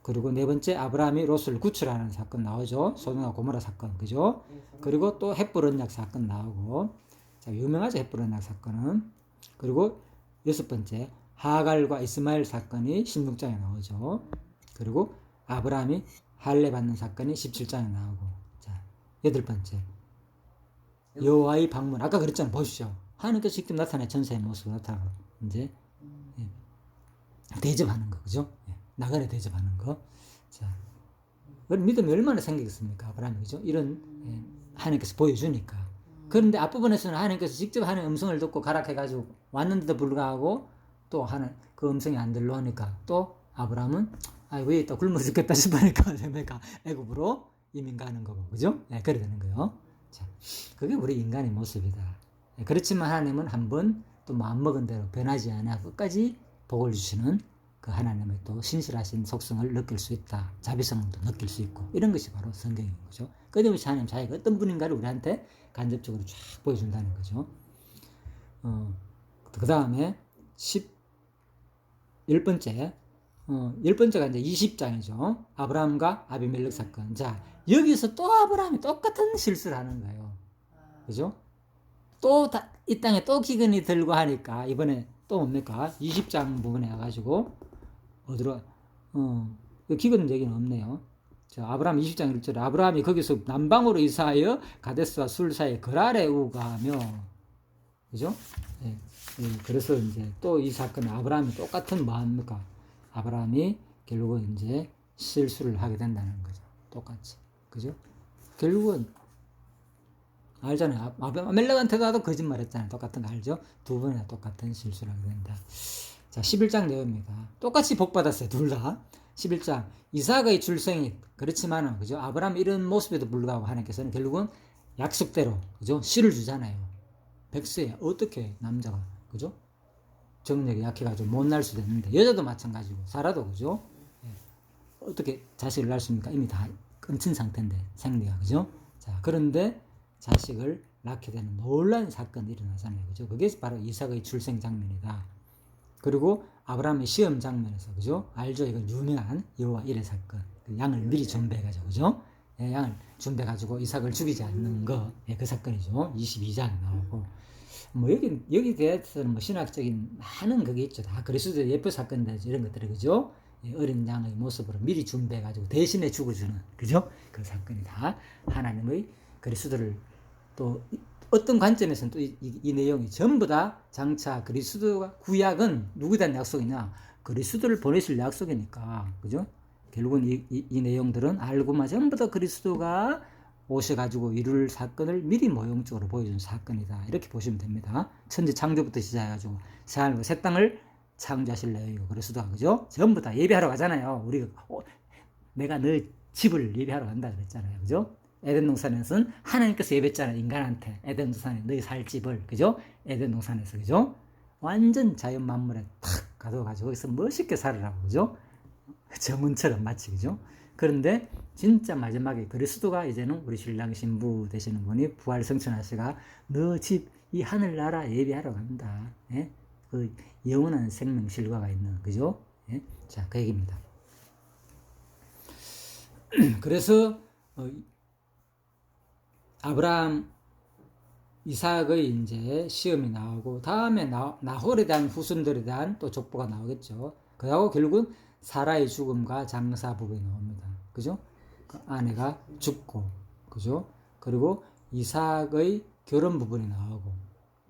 그리고 네 번째 아브라함이 롯을 구출하는 사건 나오죠. 소돔과 고모라 사건, 그죠? 그리고 또 헷불 언약 사건 나오고, 자, 유명하죠, 헷불 언약 사건은. 그리고 여섯 번째 하갈과 이스마엘 사건이 16장에 나오죠. 그리고 아브라함이 할례 받는 사건이 17장에 나오고, 자, 여덟 번째 여호와의 방문. 아까 그랬잖아요. 보십시오. 하나님께서 직접 나타내 천사의 모습으로 나타나고 이제 대접하는 거, 그죠? 나그네 대접하는 거. 자, 믿음이 얼마나 생기겠습니까? 아브라함이, 그죠? 이런 하나님께서 보여주니까. 그런데 앞부분에서는 하나님께서 직접 하는 음성을 듣고 가락해가지고 왔는데도 불구하고 또 하는 그 음성이 안 들려오니까 또 아브라함은 왜 있다 굶어 죽겠다 싶으니까 애굽으로 이민 가는 거고, 그죠? 그래 되는 거예요. 자, 그게 우리 인간의 모습이다. 그렇지만 하나님은 한번 또 마음먹은 대로 변하지 않아 끝까지 복을 주시는 그 하나님의 또 신실하신 속성을 느낄 수 있다. 자비성도 느낄 수 있고, 이런 것이 바로 성경인 거죠. 끊임없이 하나님 자기가 어떤 분인가를 우리한테 간접적으로 쫙 보여준다는 거죠. 그 다음에 11번째, 10번째가 이제 20장이죠. 아브라함과 아비멜렉 사건. 자, 여기서 또 아브라함이 똑같은 실수를 하는 거예요. 그죠? 또 이 땅에 또 기근이 들고 하니까 이번에 또 뭡니까? 20장 부분에 와가지고 어디로 기근 얘기는 없네요. 자, 아브라함 20장 1절에 아브라함이 거기서 남방으로 이사하여 가데스와 술 사이에 그랄에 우가하며, 그죠? 예. 그래서 이제 또 이 사건은 아브라함이 똑같은 마음입니까? 아브라함이 결국은 이제 실수를 하게 된다는 거죠. 똑같이. 그죠? 결국은 알잖아요. 아멜렉한테도 하도 거짓말 했잖아요. 똑같은 거 알죠? 두 번이나 똑같은 실수를 하게 된다. 자, 11장 내용입니다. 똑같이 복 받았어요. 둘 다. 11장. 이삭의 출생이 그렇지만은, 그죠? 아브라함 이런 모습에도 불구하고 하나님께서는 결국은 약속대로, 그죠? 씨를 주잖아요. 백세. 어떻게 남자가, 그죠? 정력이 약해가지고 못 날 수도 있는데, 여자도 마찬가지고, 사라도, 그죠? 예. 어떻게 자식을 낳습니까? 이미 다 끊친 상태인데 생리가 그죠? 자 그런데 자식을 낳게 되는 놀라운 사건이 일어나잖아요, 그죠? 그게 바로 이삭의 출생 장면이다. 그리고 아브라함의 시험 장면에서 그죠? 알죠? 이건 유명한 여호와 일의 사건. 그 양을 미리 준비해가지고 그죠? 예, 양을 준비해가지고 이삭을 죽이지 않는 거, 예, 그 사건이죠. 22장에 나오고. 뭐 여기 대해서는 뭐 신학적인 많은 그게 있죠. 다 그리스도의 예표 사건들 이런 것들이 그죠? 예, 어린 양의 모습으로 미리 준비해가지고 대신에 죽어주는 그죠? 그 사건이 다 하나님의 그리스도를 또 어떤 관점에서는 또 이 내용이 전부 다 장차 그리스도가 구약은 누구에 대한 약속이냐? 그리스도를 보내실 약속이니까 그죠? 결국은 이 내용들은 알고만 전부 다 그리스도가 오셔가지고 이룰 사건을 미리 모형적으로 보여준 사건이다. 이렇게 보시면 됩니다. 천지 창조부터 시작해가지고 새하늘과 새 땅을 창조하실 내용이고 그리스도가 그죠? 전부 다 예배하러 가잖아요. 우리가 내가 너 집을 예배하러 간다 그랬잖아요. 그죠? 에덴 동산에서는 하나님께서 예배했잖아요. 인간한테 에덴 동산에 너희 살 집을 그죠? 에덴 동산에서 그죠? 완전 자연 만물에 탁 가둬가지고 거기서 멋있게 살으라고 그죠? 정은처럼 마치 그죠? 그런데 진짜 마지막에 그리스도가 이제는 우리 신랑 신부 되시는 분이 부활 성천하시가 너 집 이 하늘나라 예배하러 간다. 예? 그 영원한 생명 실과가 있는 그죠? 예? 자, 그 얘기입니다. 그래서 아브라함 이삭의 이제 시험이 나오고 다음에 나홀에 대한 후손들에 대한 또 족보가 나오겠죠. 그리고 결국은 사라의 죽음과 장사 부분이 나옵니다. 그죠? 그 아내가 죽고, 그죠? 그리고 이삭의 결혼 부분이 나오고,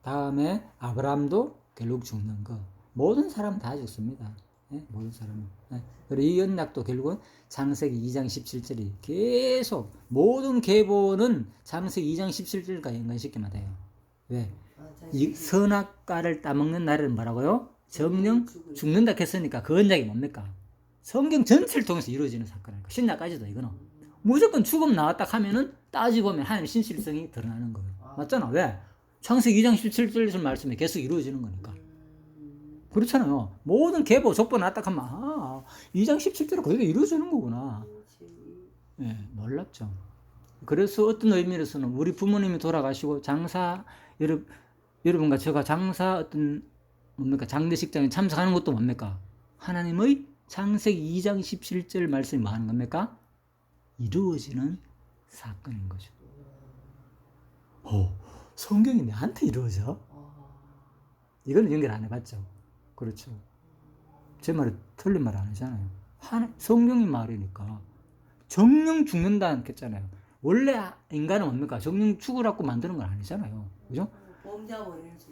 다음에 아브라함도 결국 죽는 거. 모든 사람은 다 죽습니다. 예? 모든 사람은. 예? 그리고 이 언약도 결국은 창세기 2장 17절이 계속 모든 계보는 창세기 2장 17절과 연관시키면 돼요. 왜? 이 선악과를 따먹는 날은 뭐라고요? 정령 죽는다 했으니까 그 언약이 뭡니까? 성경 전체를 통해서 이루어지는 사건이니까 신약까지도 이거는 무조건 죽음 나왔다 하면은 따지보면 하나님의 신실성이 드러나는 거예요. 맞잖아. 왜? 창세기 2장 17절 말씀이 계속 이루어지는 거니까. 그렇잖아요. 모든 계보 족보 나왔다 하면 2장 17절은 그대로 이루어지는 거구나. 예, 놀랍죠. 그래서 어떤 의미로서는 우리 부모님이 돌아가시고 장사 여러분과 제가 장사 어떤 뭡니까 장례식장에 참석하는 것도 뭡니까 하나님의 창세기 2장 17절 말씀이 뭐 하는 겁니까? 이루어지는 사건인 거죠. 성경이 내한테 이루어져? 이건 연결 안 해봤죠. 그렇죠. 제 말이 틀린 말 안 하잖아요. 성경이 말이니까 정령 죽는다 했잖아요. 원래 인간은 뭡니까? 정령 죽으라고 만드는 건 아니잖아요. 그죠?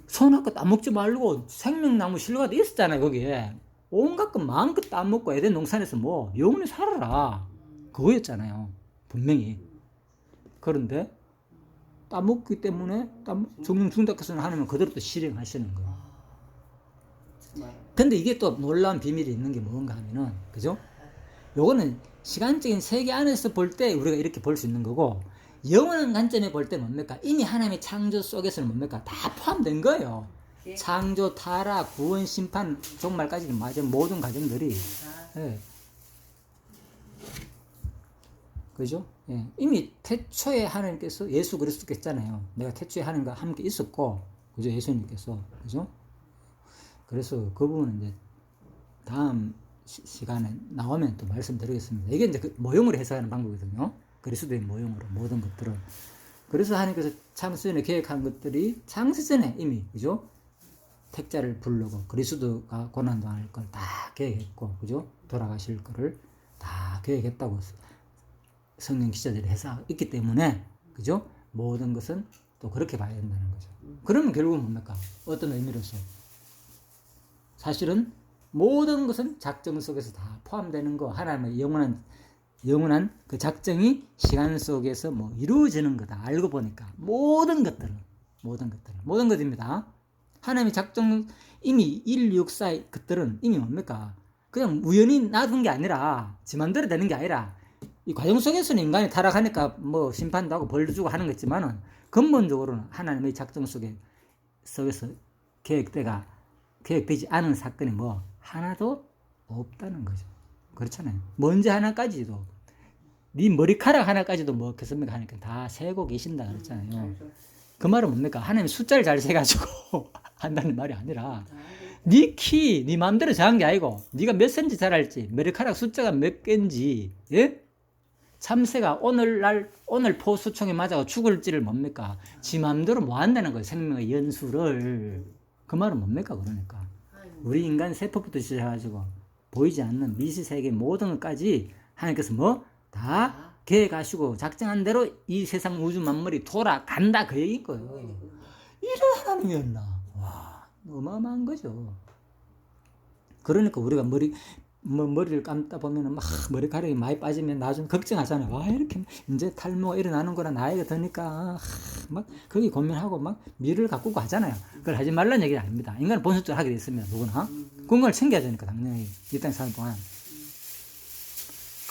손아까 따먹지 말고 생명나무 실과도 있었잖아요. 거기에 온갖 것 마음껏 따먹고 에덴 농산에서 뭐 영원히 살아라 그거였잖아요. 분명히. 그런데 따먹기 때문에 정령 죽는다 해서는 하나님은 그대로 또 실행하시는 거예요. 근데 이게 또 놀라운 비밀이 있는 게 뭔가 하면은 그죠? 요거는 시간적인 세계 안에서 볼 때 우리가 이렇게 볼 수 있는 거고 영원한 관점에 볼 때 뭡니까? 이미 하나님의 창조 속에서는 뭡니까? 다 포함된 거예요. 창조, 타락, 구원, 심판, 종말까지 맞은 모든 과정들이 예. 그죠? 예. 이미 태초에 하나님께서 예수 그리스도께 했잖아요. 내가 태초에 하나님과 함께 있었고 그죠? 예수님께서 그죠? 그래서 그 부분은 이제 다음 시간에 나오면 또 말씀드리겠습니다. 이게 이제 그 모형으로 해석하는 방법이거든요. 그리스도의 모형으로 모든 것들을. 그래서 하나님께서 창세전에 계획한 것들이 창세전에 이미 그죠? 택자를 부르고 그리스도가 고난당할 걸 다 계획했고 그죠? 돌아가실 거를 다 계획했다고 성경 기자들이 해서 있기 때문에 그죠? 모든 것은 또 그렇게 봐야 된다는 거죠. 그러면 결국은 뭡니까? 어떤 의미로서 사실은 모든 것은 작정 속에서 다 포함되는 거 하나님의 영원한 그 작정이 시간 속에서 뭐 이루어지는 거다. 알고 보니까 모든 것입니다. 하나님의 작정 이미 1, 6, 4 것들은 이미 뭡니까? 그냥 우연히 놔둔 게 아니라 지 맘대로 되는 게 아니라 이 과정 속에서는 인간이 타락하니까 뭐 심판도 하고 벌도 주고 하는 거지만은 근본적으로는 하나님의 작정 속에서 계획되지 않은 사건이 뭐 하나도 없다는 거죠. 그렇잖아요. 먼지 하나까지도, 네 머리카락 하나까지도 뭐 겠습니까 하니까 다 세고 계신다 그랬잖아요. 그 말은 뭡니까? 하나님 숫자를 잘 세가지고 한다는 말이 아니라 네 키, 네 마음대로 정한 게 아니고 네가 몇 센치 자랄지, 머리카락 숫자가 몇 개인지, 예? 참새가 오늘 포수총에 맞아가 죽을지를 뭡니까? 지 마음대로 뭐 한다는 거예요. 생명의 연수를. 그 말은 뭡니까? 그러니까 우리 인간 세포부터 시작해가지고 보이지 않는 미시세계 모든 것까지 하나님께서 뭐 다 계획하시고 작정한 대로 이 세상 우주 만물이 돌아간다 그 얘기인 거예요. 이런 하나님이었나? 와, 어마어마한 거죠. 그러니까 우리가 머리를 감다 보면은 막 머리카락이 많이 빠지면 나중에 걱정하잖아요. 와, 이렇게 이제 탈모가 일어나는구나. 나이가 드니까 막 거기 고민하고 막 미래를 가꾸고 하잖아요. 그걸 하지 말라는 얘기는 아닙니다. 인간은 본성적으로 하게 돼 있으면 누구나 건강을 챙겨야 되니까 당연히 이 땅에 사는 동안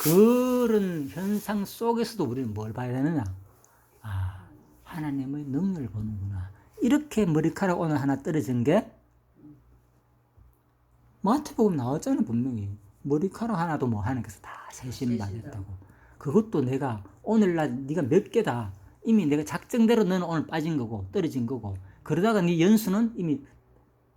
그런 현상 속에서도 우리는 뭘 봐야 되느냐? 아, 하나님의 능력을 보는구나. 이렇게 머리카락 오늘 하나 떨어진 게 마태복음 나왔잖아요. 분명히 머리카락 하나도 뭐 하나님께서 다 세신받았다고. 그것도 내가 오늘날 네가 몇 개다 이미 내가 작정대로 너는 오늘 빠진 거고 떨어진 거고 그러다가 네 연수는 이미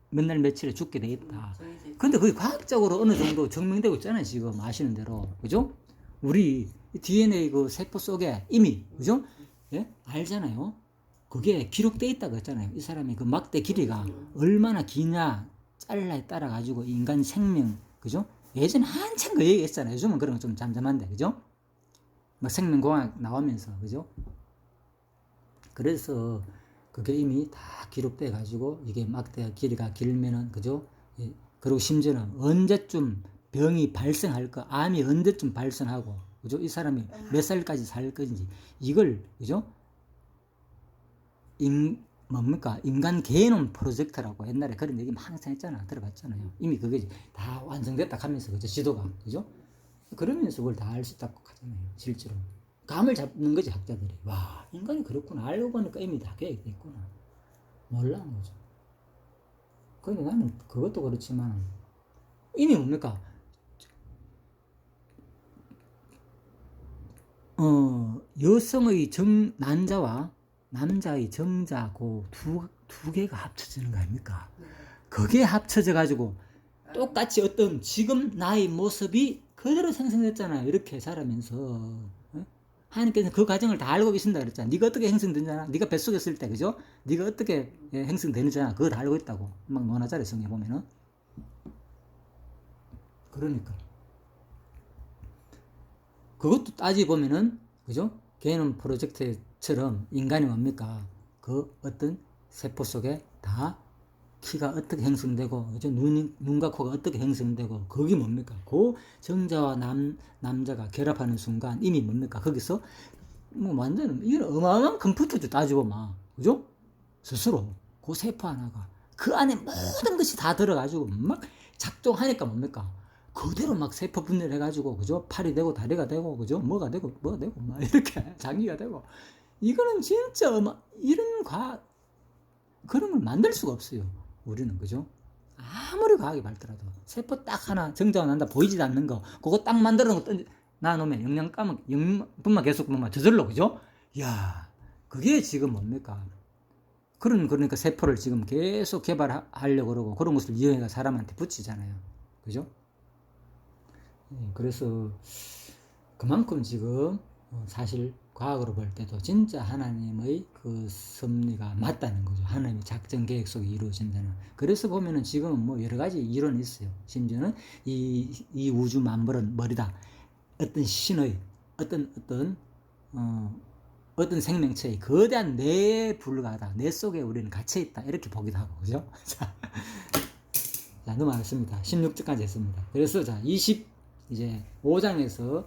몇 날 며칠에 죽게 되겠다. 근데 그게 과학적으로 어느 정도 증명되고 있잖아요. 지금 아시는 대로. 그죠? 우리 DNA 그 세포 속에 이미, 그죠? 예? 알잖아요. 그게 기록되어 있다고 했잖아요. 이 사람이 그 막대 길이가 얼마나 기냐, 잘라에 따라 가지고 인간 생명, 그죠? 예전에 한참 그 얘기 했잖아요. 요즘은 그런 거 좀 잠잠한데, 그죠? 막 생명공학 나오면서, 그죠? 그래서 그게 이미 다 기록돼 가지고 이게 막대 길이가 길면은, 그죠? 예. 그리고 심지어는 언제쯤 병이 발생할까, 암이 언제쯤 발생하고, 그죠? 이 사람이 몇 살까지 살 건지, 이걸, 그죠? 뭡니까? 인간 개놈 프로젝트라고 옛날에 그런 얘기 항상 했잖아. 들어봤잖아요. 이미 그게 다 완성됐다 하면서, 그죠? 지도가, 그죠? 그러면서 그걸 다 알 수 있다고 하잖아요. 실제로. 감을 잡는 거지, 학자들이. 와, 인간이 그렇구나. 알고 보니까 이미 다 계획돼 있구나. 몰라는 거죠. 근데 나는 그것도 그렇지만, 이미 뭡니까? 여성의 난자와 남자의 정자, 두 개가 합쳐지는 거 아닙니까? 그게 합쳐져 가지고 똑같이 어떤 지금 나의 모습이 그대로 생성됐잖아요. 이렇게 자라면서. 하나님께서 그 과정을 다 알고 계신다 그랬잖아. 네가 어떻게 형성되잖아. 네가 뱃속에 있을 때, 그죠? 네가 어떻게 형성되는지나 그거 다 알고 있다고. 막 논하자래 성에 보면은. 그러니까 그것도 따지 보면은, 그죠? 개념 프로젝트처럼 인간이 뭡니까? 그 어떤 세포 속에 다 키가 어떻게 형성되고, 그죠? 눈과 코가 어떻게 형성되고, 그게 뭡니까? 그 정자와 남자가 결합하는 순간 이미 뭡니까? 거기서 뭐 완전 이런 어마어마한 컴퓨터도 따지고 막, 그죠? 스스로 그 세포 하나가 그 안에 모든 것이 다 들어가지고 막 작동하니까 뭡니까? 그대로 막 세포 분열해가지고, 그죠? 팔이 되고 다리가 되고, 그죠? 뭐가 되고 막 이렇게 장기가 되고, 이거는 진짜 이런 그런 걸 만들 수가 없어요. 우리는, 그죠? 아무리 과학이 밝더라도 세포 딱 하나 정자가 난다 보이지도 않는 거, 그거 딱 만들어 놓고 놔놓으면 영양분만 계속 뭐 저절로, 그죠? 야, 그게 지금 뭡니까? 그러니까 세포를 지금 계속 개발하려고 그러고 그런 것을 이용해가 사람한테 붙이잖아요. 그죠? 그래서 그만큼 지금 사실 과학으로 볼 때도 진짜 하나님의 그 섭리가 맞다는 거죠. 하나님의 작전 계획 속에 이루어진다는. 그래서 보면은 지금은 뭐 여러 가지 이론이 있어요. 심지어는 이 우주 만물은 머리다. 어떤 신의 어떤 생명체의 거대한 뇌에 불과하다. 뇌 속에 우리는 갇혀 있다. 이렇게 보기도 하고, 그죠? 자, 넘어가겠습니다. 16절까지 했습니다. 그래서 자, 이제 5장에서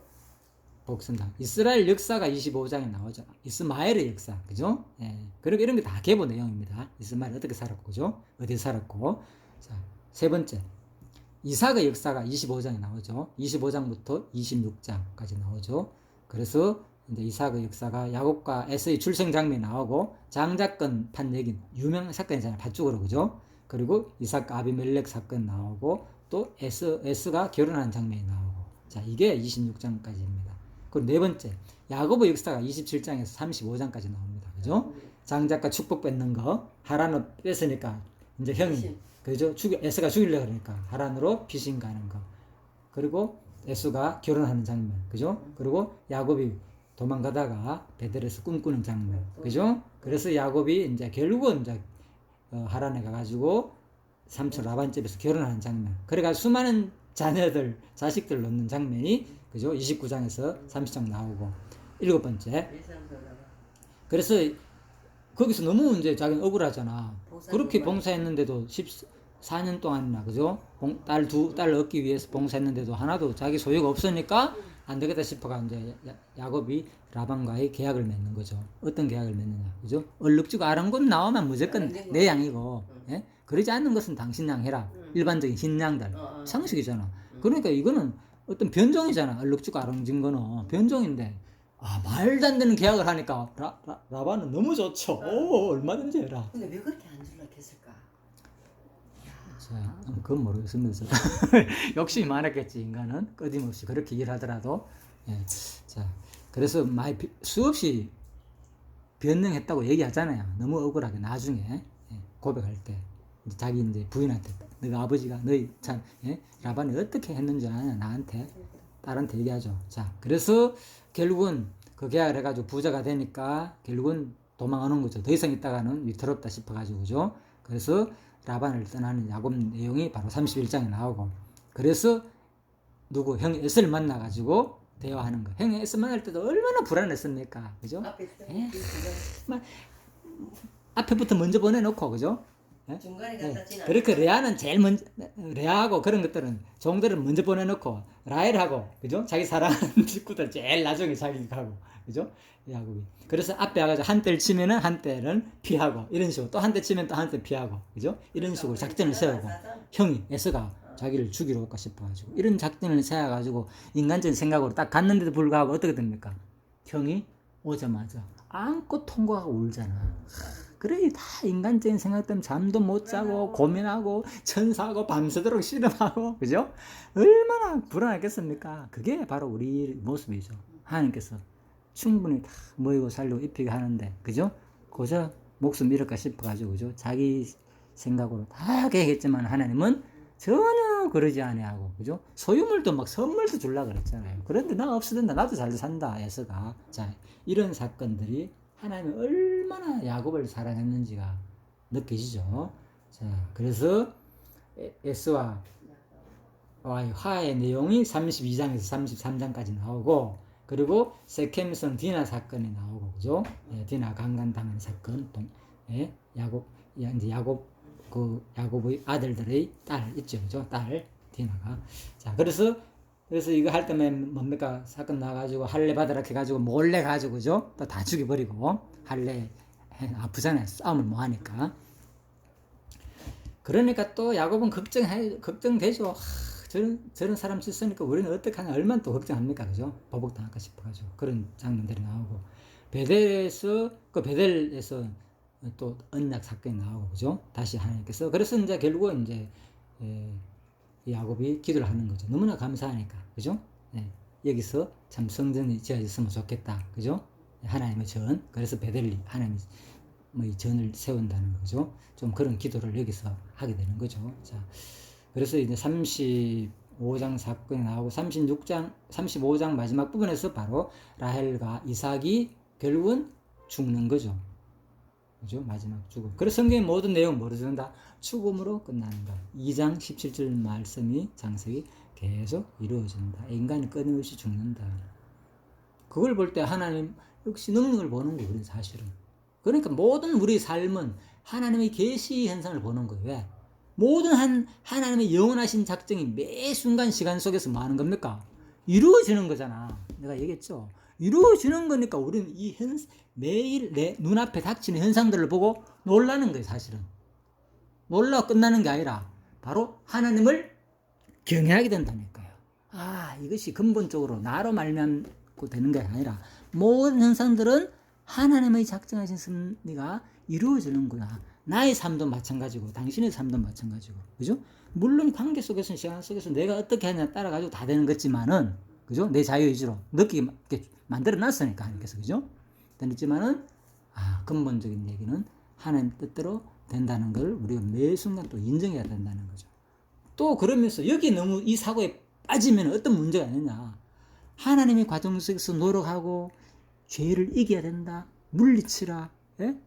보겠습니다. 이스라엘 역사가 25장에 나오죠. 이스마엘의 역사, 그죠? 예. 그리고 이런 게 다 계보 내용입니다. 이스마엘 어떻게 살았고, 그죠? 어디 살았고. 자, 세 번째. 이삭의 역사가 25장에 나오죠. 25장부터 26장까지 나오죠. 그래서 이제 이삭의 역사가 야곱과 에서의 출생 장면이 나오고, 장자권 판 얘기는 유명한 사건이잖아요. 팥죽으로, 그죠? 그리고 이삭과 아비멜렉 사건 나오고, 또 에스가 결혼하는 장면이 나오고. 자, 자, 이게 26장까지입니다. 그리고 네 번째, 야고보 역사가 27장에서 35장까지 나옵니다. 그죠? 장자가 축복 뺏는 거, 하란을 뺏으니까 이제 형이, 그죠? 에스가 죽이려고 그러니까 하란으로 피신 가는 거. 그리고 에스가 결혼하는 장면, 그죠? 그리고 야곱이 도망가다가 베델에서 꿈꾸는 장면, 그죠? 그래서 야곱이 이제 결국은 이제 하란에 가가지고 삼촌 라반 집에서 결혼하는 장면. 그래가 수많은 자녀들, 자식들 놓는 장면이, 그죠? 29장에서 30장 나오고. 일곱 번째. 그래서 거기서 너무 이제 자기는 억울하잖아. 그렇게 봉사했는데도 14년 동안이나, 그죠? 딸 얻기 위해서 봉사했는데도 하나도 자기 소유가 없으니까 안 되겠다 싶어가 이제 야곱이 라반과의 계약을 맺는 거죠. 어떤 계약을 맺느냐, 그죠? 얼룩지고 아랑곳 나오면 무조건 내 양이고, 예? 그러지 않는 것은 당신 양 해라. 일반적인 흰 양들. 상식이잖아. 그러니까 이거는 어떤 변종이잖아. 얼룩지고 아랑진 거는 변종인데, 말도 안 되는 계약을 하니까 라반은 너무 좋죠. 오, 얼마든지 해라. 근데 왜 그렇게 안 줄라 했을까? 자, 그건 모르겠습니다. 욕심이 많았겠지. 인간은 끊임없이 그렇게 일하더라도. 예. 자, 그래서 수없이 변명했다고 얘기하잖아요. 너무 억울하게 나중에, 예, 고백할 때 자기 이제 부인한테, 너가 아버지가 너희 참, 예? 라반이 어떻게 했는지 아냐, 나한테, 딸한테 얘기하죠. 자, 그래서 결국은 그 계약을 해가지고 부자가 되니까 결국은 도망하는 거죠. 더 이상 있다가는 위태롭다 싶어가지고, 그죠? 그래서 라반을 떠나는 야곱 내용이 바로 31장에 나오고, 그래서 형 에스를 만나가지고 대화하는 거. 형 에스 만날 때도 얼마나 불안했습니까, 그죠? 예? 앞에부터 먼저 보내놓고, 그죠? 예? 중간에 갖다 지나. 그렇게 레아는 제일 먼저, 레아하고 그런 것들은 종들은 먼저 보내놓고 라헬하고, 그죠? 자기 사랑하는 식구들 제일 나중에 자기 가고, 그죠? 야곱이. 그래서 앞에 와가지고 한 대를 치면은 한 대는 피하고, 이런 식으로 또 한 대 치면 또 한 대 피하고, 그죠? 이런 식으로 작전을 세우고, 형이 에스가 자기를 죽이러 올까 싶어가지고 이런 작전을 세워가지고 인간적인 생각으로 딱 갔는데도 불구하고 어떻게 됩니까? 형이 오자마자 안고 통곡하고 울잖아. 그래, 다 인간적인 생각 때문에 잠도 못 자고 고민하고 천사하고 밤새도록 씨름하고, 그죠? 얼마나 불안했겠습니까? 그게 바로 우리 모습이죠. 하나님께서 충분히 다 모이고 살리고 입히게 하는데, 그죠? 고작 목숨 잃을까 싶어가지고, 그죠? 자기 생각으로 다 계획했지만 하나님은 전혀 그러지 아니하고, 그죠? 소유물도 막 선물도 주려고 그랬잖아요. 그런데 나 없어진다, 나도 잘 산다, 에서가. 자, 이런 사건들이 하나님이 얼마나 야곱을 사랑했는지가 느껴지죠. 자, 그래서 에스와 화의 내용이 32장에서 33장까지 나오고, 그리고 세켐성 디나 사건이 나오고, 그죠? 예, 디나 강간당한 사건, 예, 야곱의 아들들의 딸 있죠, 그죠? 딸 디나가. 자, 그래서 이거 할 때면 뭡니까? 사건 나가지고 할례 받으라 해가지고 몰래 가지고, 그죠? 또 다 죽여버리고, 할례 아프잖아요. 싸움을 뭐 하니까. 그러니까 또 야곱은 걱정되죠. 저런 사람 있으니까 우리는 어떻게 하냐, 얼마나 또 걱정합니까, 그죠? 보복당할까 싶어가지고 그런 장면들이 나오고, 베델에서 또 언약 사건이 나오고, 그죠? 다시 하나님께서, 그래서 이제 결국은 이제 야곱이 기도를 하는 거죠. 너무나 감사하니까, 그죠? 예, 여기서 참 성전이 지어졌으면 좋겠다, 그죠? 하나님의 전, 그래서 베델리 하나님의 전을 세운다는 거죠. 좀 그런 기도를 여기서 하게 되는 거죠. 자, 그래서 이제 35장 사건이 나오고 35장 마지막 부분에서 바로 라헬과 이삭이 결국은 죽는 거죠. 그죠? 마지막 죽음. 그래서 성경의 모든 내용 모르는다. 죽음으로 끝난다. 2장 17절 말씀이 장색이 계속 이루어진다. 인간이 끊임없이 죽는다. 그걸 볼 때 하나님 역시 능력을 보는 거예요, 우리는 사실은. 그러니까 모든 우리 삶은 하나님의 계시 현상을 보는 거예요. 왜? 모든 하나님의 영원하신 작정이 매 순간 시간 속에서 뭐 하는 겁니까? 이루어지는 거잖아. 내가 얘기했죠. 이루어지는 거니까 우리는 매일 내 눈앞에 닥치는 현상들을 보고 놀라는 거예요, 사실은. 놀라 끝나는 게 아니라 바로 하나님을 경외하게 된다니까요. 이것이 근본적으로 나로 말미암고 되는 게 아니라 모든 현상들은 하나님의 작정하신 섭리가 이루어지는구나. 나의 삶도 마찬가지고 당신의 삶도 마찬가지고, 그죠? 물론 관계 속에서는, 시간 속에서 내가 어떻게 하냐 따라가지고 다 되는 거지만은 그죠? 내 자유의지로 느끼게 만들어 놨으니까 하나님께서, 그죠? 있지만은 근본적인 얘기는 하나님 뜻대로 된다는 걸 우리가 매 순간 또 인정해야 된다는 거죠. 또 그러면서 여기 너무 이 사고에 빠지면 어떤 문제가 있느냐. 하나님이 과정 속에서 노력하고 죄를 이겨야 된다. 물리치라. 예?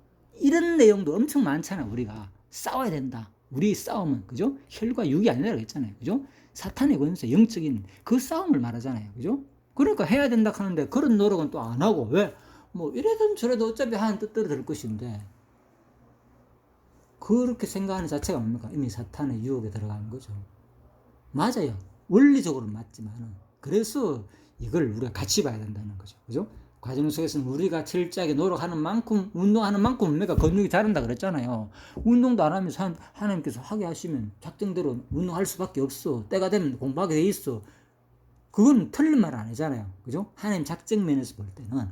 이런 내용도 엄청 많잖아. 우리가 싸워야 된다. 우리 싸움은, 그죠? 혈과 육이 아니라 그랬잖아요. 그죠? 사탄의 권세, 영적인 그 싸움을 말하잖아요. 그죠? 그러니까 해야 된다 하는데 그런 노력은 또 안 하고, 왜? 뭐 이래든 저래도 어차피 하나님 뜻대로 될 것인데, 그렇게 생각하는 자체가 뭡니까? 이미 사탄의 유혹에 들어가는 거죠. 맞아요. 원리적으로 맞지만은. 그래서 이걸 우리가 같이 봐야 된다는 거죠. 그죠? 과정 속에서는 우리가 철저하게 노력하는 만큼, 운동하는 만큼 우리가 근육이 자란다 그랬잖아요. 운동도 안 하면서 하나님께서 하게 하시면 작정대로 운동할 수밖에 없어. 때가 되면 공부하게 돼 있어. 그건 틀린 말 아니잖아요. 그죠? 하나님 작정 면에서 볼 때는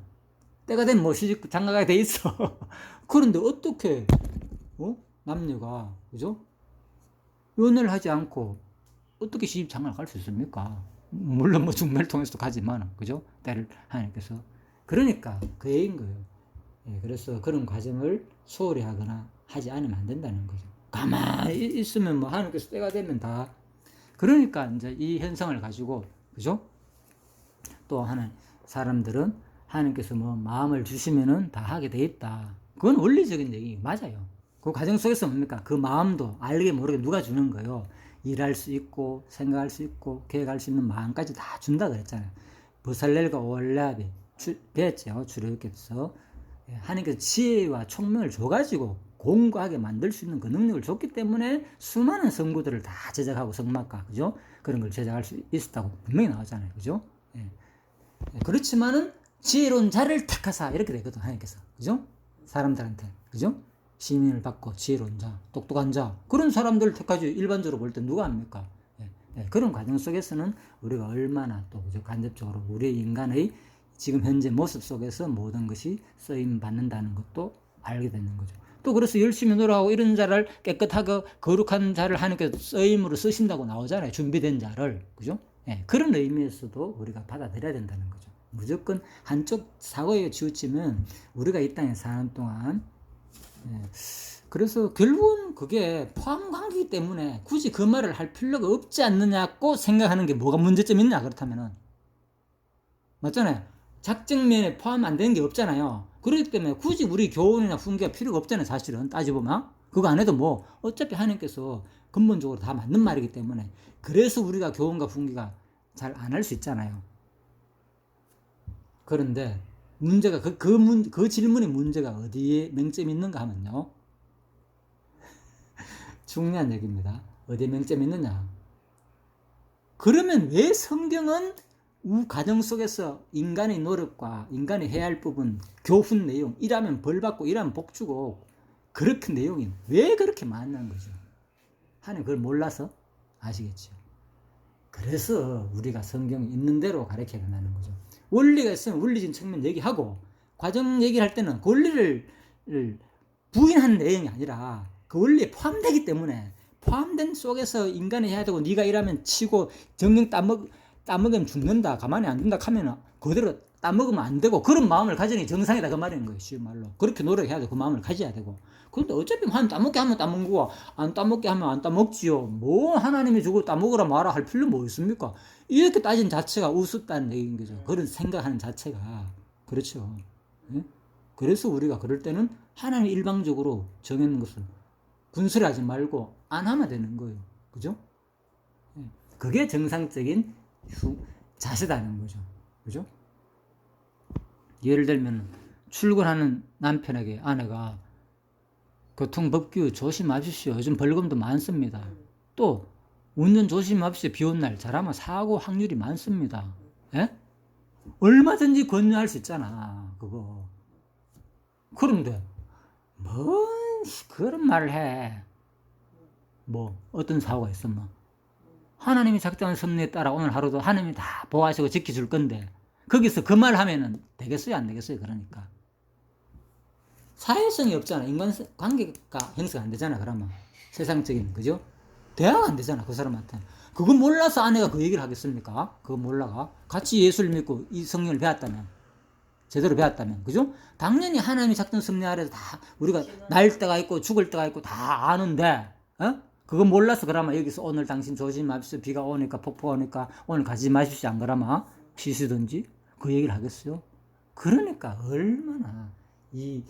때가 되면 뭐 시집 장가가게 돼 있어. 그런데 어떻게 남녀가, 그죠? 연애를 하지 않고 어떻게 시집 장가를 갈 수 있습니까? 물론 뭐 중매를 통해서도 가지만, 그죠? 때를 하나님께서. 그러니까 그 얘기인 거예요. 예, 그래서 그런 과정을 소홀히 하거나 하지 않으면 안 된다는 거죠. 가만히 있으면 뭐 하나님께서 때가 되면 다. 그러니까 이제 이 현상을 가지고, 그죠? 또 하는 사람들은 하나님께서 뭐 마음을 주시면은 다 하게 돼 있다. 그건 원리적인 얘기 맞아요. 그 과정 속에서 뭡니까? 그 마음도 알게 모르게 누가 주는 거예요. 일할 수 있고 생각할 수 있고 계획할 수 있는 마음까지 다 준다 그랬잖아요. 버살렐과 오알라비 배웠죠. 출애굽기에서 하나님께서 지혜와 총명을 줘가지고 공고하게 만들 수 있는 그 능력을 줬기 때문에 수많은 성구들을 다 제작하고 성막과, 그죠? 그런 걸 제작할 수 있었다고 분명히 나오잖아요. 그죠? 예. 그렇지만은 지혜로운 자를 택하사 이렇게 되거든 하나님께서, 그죠? 사람들한테, 그죠? 시민을 받고 지혜로운 자, 똑똑한 자, 그런 사람들을 택하지. 일반적으로 볼 때 누가 합니까? 그런 과정 속에서는 우리가 얼마나 또, 그죠? 간접적으로 우리 인간의 지금 현재 모습 속에서 모든 것이 쓰임 받는다는 것도 알게 되는 거죠. 또 그래서 열심히 노력하고 이런 자를 깨끗하고 거룩한 자를 하나님께서 쓰임으로 쓰신다고 나오잖아요. 준비된 자를, 그죠? 그런 의미에서도 우리가 받아들여야 된다는 거죠. 무조건 한쪽 사고에 치우치면 우리가 이 땅에 사는 동안, 그래서 결국은 그게 포함관계이기 때문에 굳이 그 말을 할 필요가 없지 않느냐고 생각하는 게 뭐가 문제점이 있냐, 그렇다면은. 맞잖아요. 작정면에 포함 안 되는 게 없잖아요. 그렇기 때문에 굳이 우리 교훈이나 훈계가 필요가 없잖아요. 사실은 따져보면 그거 안 해도 뭐 어차피 하나님께서 근본적으로 다 맞는 말이기 때문에. 그래서 우리가 교훈과 훈계가 잘 안 할 수 있잖아요. 그런데 문제가 그 질문의 문제가 어디에 맹점이 있는가 하면요, 중요한 얘기입니다. 어디에 맹점이 있느냐. 그러면 왜 성경은 가정 속에서 인간의 노력과 인간이 해야 할 부분, 교훈 내용, 일하면 벌 받고 일하면 복 주고, 그렇게 내용이 왜 그렇게 많냐는 거죠. 하나님 그걸 몰라서? 아시겠죠. 그래서 우리가 성경 있는 대로 가르쳐야 된다는 거죠. 원리가 있으면 원리적인 측면 얘기하고, 과정 얘기를 할 때는 그 원리를 부인하는 내용이 아니라 그 원리에 포함되기 때문에, 포함된 속에서 인간이 해야 되고, 네가 일하면 치고 정령 따먹으면 죽는다, 가만히 안 둔다 하면 그대로 따먹으면 안 되고, 그런 마음을 가지는 게 정상이다 그 말인 거예요. 쉬운 말로. 그렇게 노력해야 되고 그 마음을 가져야 되고. 그런데 어차피 하나님 따먹게 하면 따먹는 거고, 안 따먹게 하면 안 따먹지요. 뭐 하나님이 주고 따먹으라 마라 할 필요 뭐 있습니까? 이렇게 따진 자체가 우습다는 얘기인 거죠. 그런 생각하는 자체가. 그렇죠. 예? 그래서 우리가 그럴 때는 하나님이 일방적으로 정해놓은 것을 군수하지 말고 안 하면 되는 거예요. 그죠? 예. 그게 정상적인 자세다는 거죠. 그죠? 예를 들면 출근하는 남편에게 아내가 교통법규 조심하십시오. 요즘 벌금도 많습니다. 또 운전 조심하십시오. 비 온 날 잘하면 사고 확률이 많습니다. 예? 얼마든지 권유할 수 있잖아. 그거. 그런데 뭔 그런 말을 해. 뭐 어떤 사고가 있어 뭐. 하나님이 작정한 섭리에 따라 오늘 하루도 하나님이 다 보호하시고 지켜줄 건데 거기서 그 말 하면은 되겠어요 안 되겠어요? 그러니까 사회성이 없잖아. 인간관계가 형성 안 되잖아. 그러면 세상적인, 그죠? 대화가 안 되잖아 그 사람한테. 그거 몰라서 아내가 그 얘기를 하겠습니까? 그거 몰라가 같이 예수를 믿고 이 성령을 배웠다면, 제대로 배웠다면, 그죠? 당연히 하나님의 작전 섭리 아래서 다 우리가 날 때가 있고 죽을 때가 있고 다 아는데, 그거 몰라서 그러면 여기서 오늘 당신 조심하십시오. 비가 오니까 폭포가 오니까 오늘 가지 마십시오. 안 그러면 쉬시든지 그 얘기를 하겠어요? 그러니까 얼마나 이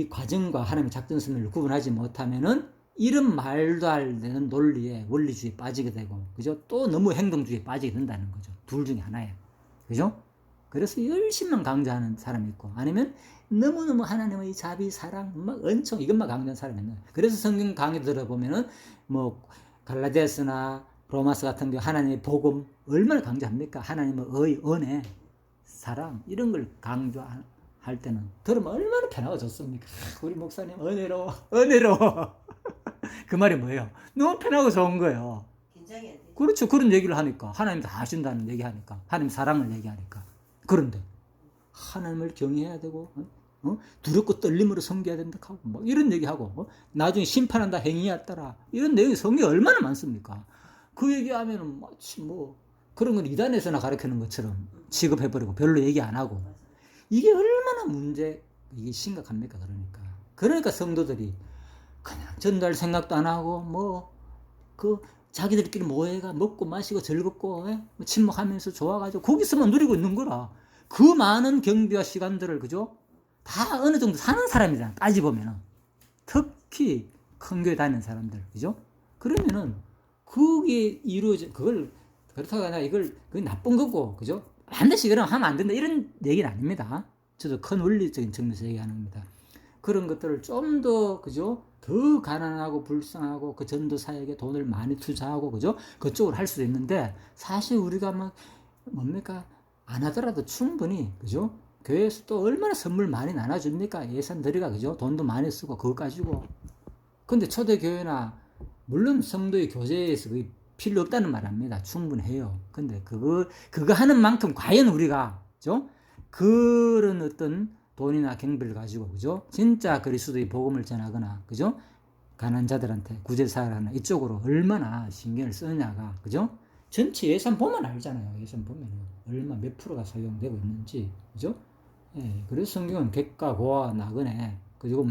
과정과 하나님의 작전 섭리를 구분하지 못하면은 이런 말도 안 되는 논리에 원리주의에 빠지게 되고, 그죠? 또 너무 행동주의에 빠지게 된다는 거죠. 둘 중에 하나예요. 그죠? 그래서 열심만 강조하는 사람이 있고, 아니면 너무너무 하나님의 자비, 사랑, 막 은총, 이것만 강조하는 사람이 있는 거예요. 그래서 성경 강의 들어보면은, 갈라디아서나 로마서 같은 경우 하나님의 복음, 얼마나 강조합니까? 하나님의 은혜, 사랑, 이런 걸 강조할 때는 들으면 얼마나 편하고 좋습니까? 우리 목사님, 은혜로워. 그 말이 뭐예요? 너무 편하고 좋은 거예요. 긴장이 안 돼. 그렇죠. 그런 얘기를 하니까. 하나님 다 하신다는 얘기하니까. 하나님 사랑을 얘기하니까. 그런데 하나님을 경외해야 되고, 두렵고 떨림으로 섬겨야 된다 하고, 이런 얘기하고, 나중에 심판한다, 행위에 따라, 이런 내용이 성경에 얼마나 많습니까? 그 얘기하면은 마치 그런 건 이단에서나 가르치는 것처럼 취급해버리고 별로 얘기 안 하고, 이게 얼마나 이게 심각합니까? 그러니까 성도들이 그냥 전도할 생각도 안 하고, 자기들끼리 모여가 먹고 마시고 즐겁고, 침묵하면서 좋아가지고 거기서만 누리고 있는 거라. 그 많은 경비와 시간들을, 그죠? 다 어느 정도 사는 사람이잖아. 따지보면은. 특히 큰 교회 다니는 사람들, 그죠? 그러면은 그게 그렇다고 하나 그게 나쁜 거고, 그죠? 반드시 그럼 하면 안 된다, 이런 얘기는 아닙니다. 저도 큰 원리적인 측면에서 얘기하는 겁니다. 그런 것들을 좀 더, 그죠? 더 가난하고 불쌍하고 그 전도 사역에 돈을 많이 투자하고, 그죠? 그쪽으로 할 수도 있는데, 사실 우리가 안 하더라도 충분히, 그죠? 교회에서 또 얼마나 선물 많이 나눠줍니까? 예산 들이가, 그죠? 돈도 많이 쓰고, 그거 가지고. 근데 초대교회나, 물론 성도의 교제에서 그게 필요 없다는 말 합니다. 충분해요. 근데 그거 하는 만큼 과연 우리가, 그죠? 그런 어떤 돈이나 경비를 가지고, 그죠? 진짜 그리스도의 복음을 전하거나, 그죠? 가난한 자들한테 구제사하거나 이쪽으로 얼마나 신경을 쓰느냐가, 그죠? 전체 예산 보면 알잖아요. 예산 보면 얼마 몇 프로가 사용되고 있는지, 그죠? 예, 그래서 성경은 객과 고와 나그네, 그리고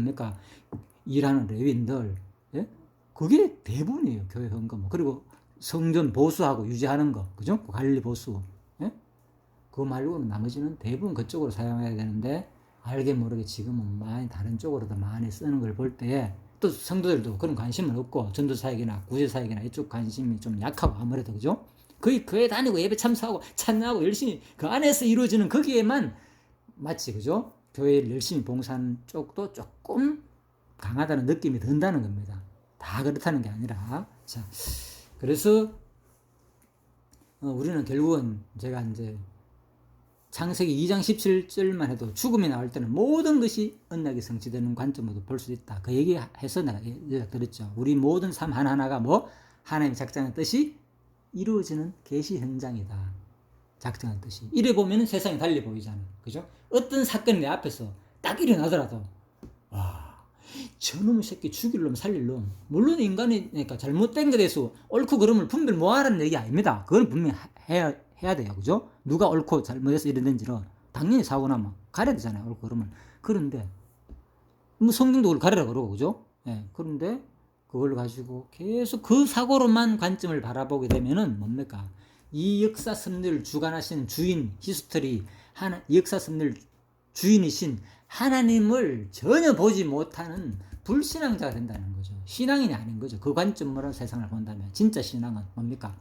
일하는 레위인들, 예? 그게 대부분이에요. 교회 헌금. 그리고 성전 보수하고 유지하는 거, 그죠? 관리 보수. 예? 그거 말고는 나머지는 대부분 그쪽으로 사용해야 되는데, 알게 모르게 지금은 많이 다른 쪽으로도 많이 쓰는 걸 볼 때에, 또 성도들도 그런 관심은 없고, 전도사역이나 구제사역이나 이쪽 관심이 좀 약하고, 아무래도, 그죠? 거의 교회 다니고 예배 참석하고 찬양하고 열심히 그 안에서 이루어지는 거기에만 마치, 그죠? 교회를 열심히 봉사하는 쪽도 조금 강하다는 느낌이 든다는 겁니다. 다 그렇다는 게 아니라. 자, 그래서 우리는 결국은 제가 이제 창세기 2장 17절만 해도 죽음이 나올 때는 모든 것이 언약이 성취되는 관점으로 볼 수 있다. 그 얘기해서 내가 들었죠. 우리 모든 삶 하나하나가 하나님의 작정한 뜻이 이루어지는 계시 현장이다. 작정한 뜻이. 이래 보면 세상이 달리 보이잖아. 그죠? 어떤 사건이 내 앞에서 딱 일어나더라도, 와, 저놈의 새끼 죽일 놈 살릴 놈. 물론 인간이니까 잘못된 것에 대해서 옳고 그름을 분별 뭐하라는 얘기 아닙니다. 그건 분명히 해야 돼요. 그죠? 누가 옳고 잘못해서 이랬는지는 당연히 사고 나면 가려야 되잖아요. 옳고 그름을. 그런데 성경도 그걸 가려라 그러고, 그죠? 예. 그런데 그걸 가지고 계속 그 사고로만 관점을 바라보게 되면은 이 역사 섭리를 주관하신 주인, 히스토리, 역사 섭리를 주인이신 하나님을 전혀 보지 못하는 불신앙자가 된다는 거죠. 신앙인이 아닌 거죠. 그 관점으로 세상을 본다면. 진짜 신앙은 뭡니까?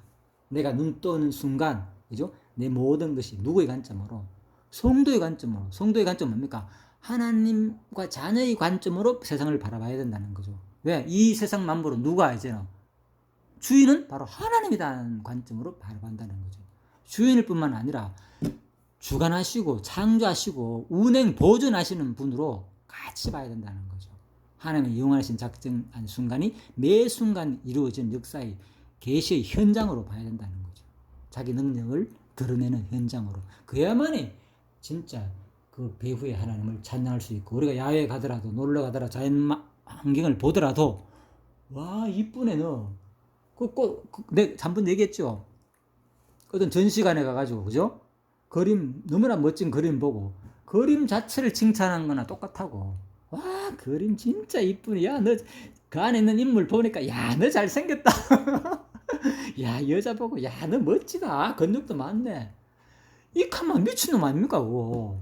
내가 눈 뜨는 순간, 그죠? 내 모든 것이 누구의 관점으로? 성도의 관점으로. 성도의 관점은 뭡니까? 하나님과 자녀의 관점으로 세상을 바라봐야 된다는 거죠. 왜? 이 세상 만물은 누가 이제는? 주인은 바로 하나님이라는 관점으로 바라본다는 거죠. 주인일 뿐만 아니라 주관하시고 창조하시고 운행 보존하시는 분으로 같이 봐야 된다는 거죠. 하나님의 영원하신 작정한 순간이 매 순간 이루어진 역사의 계시의 현장으로 봐야 된다는 거죠. 자기 능력을 드러내는 현장으로. 그야만이 진짜 그 배후의 하나님을 찬양할 수 있고, 우리가 야외에 가더라도 놀러 가더라도 자연 환경을 보더라도, 와, 이쁘네 너. 내가 한번 얘기했죠. 어떤 전시관에 가가지고, 그죠? 그림, 너무나 멋진 그림 보고, 그림 자체를 칭찬한 거나 똑같다고. 와, 그림 진짜 이쁘네. 야, 너, 그 안에 있는 인물 보니까, 야, 너 잘생겼다. 야, 여자 보고, 야, 너 멋지다. 근육도 많네. 이 칸만 미친놈 아닙니까, 그거.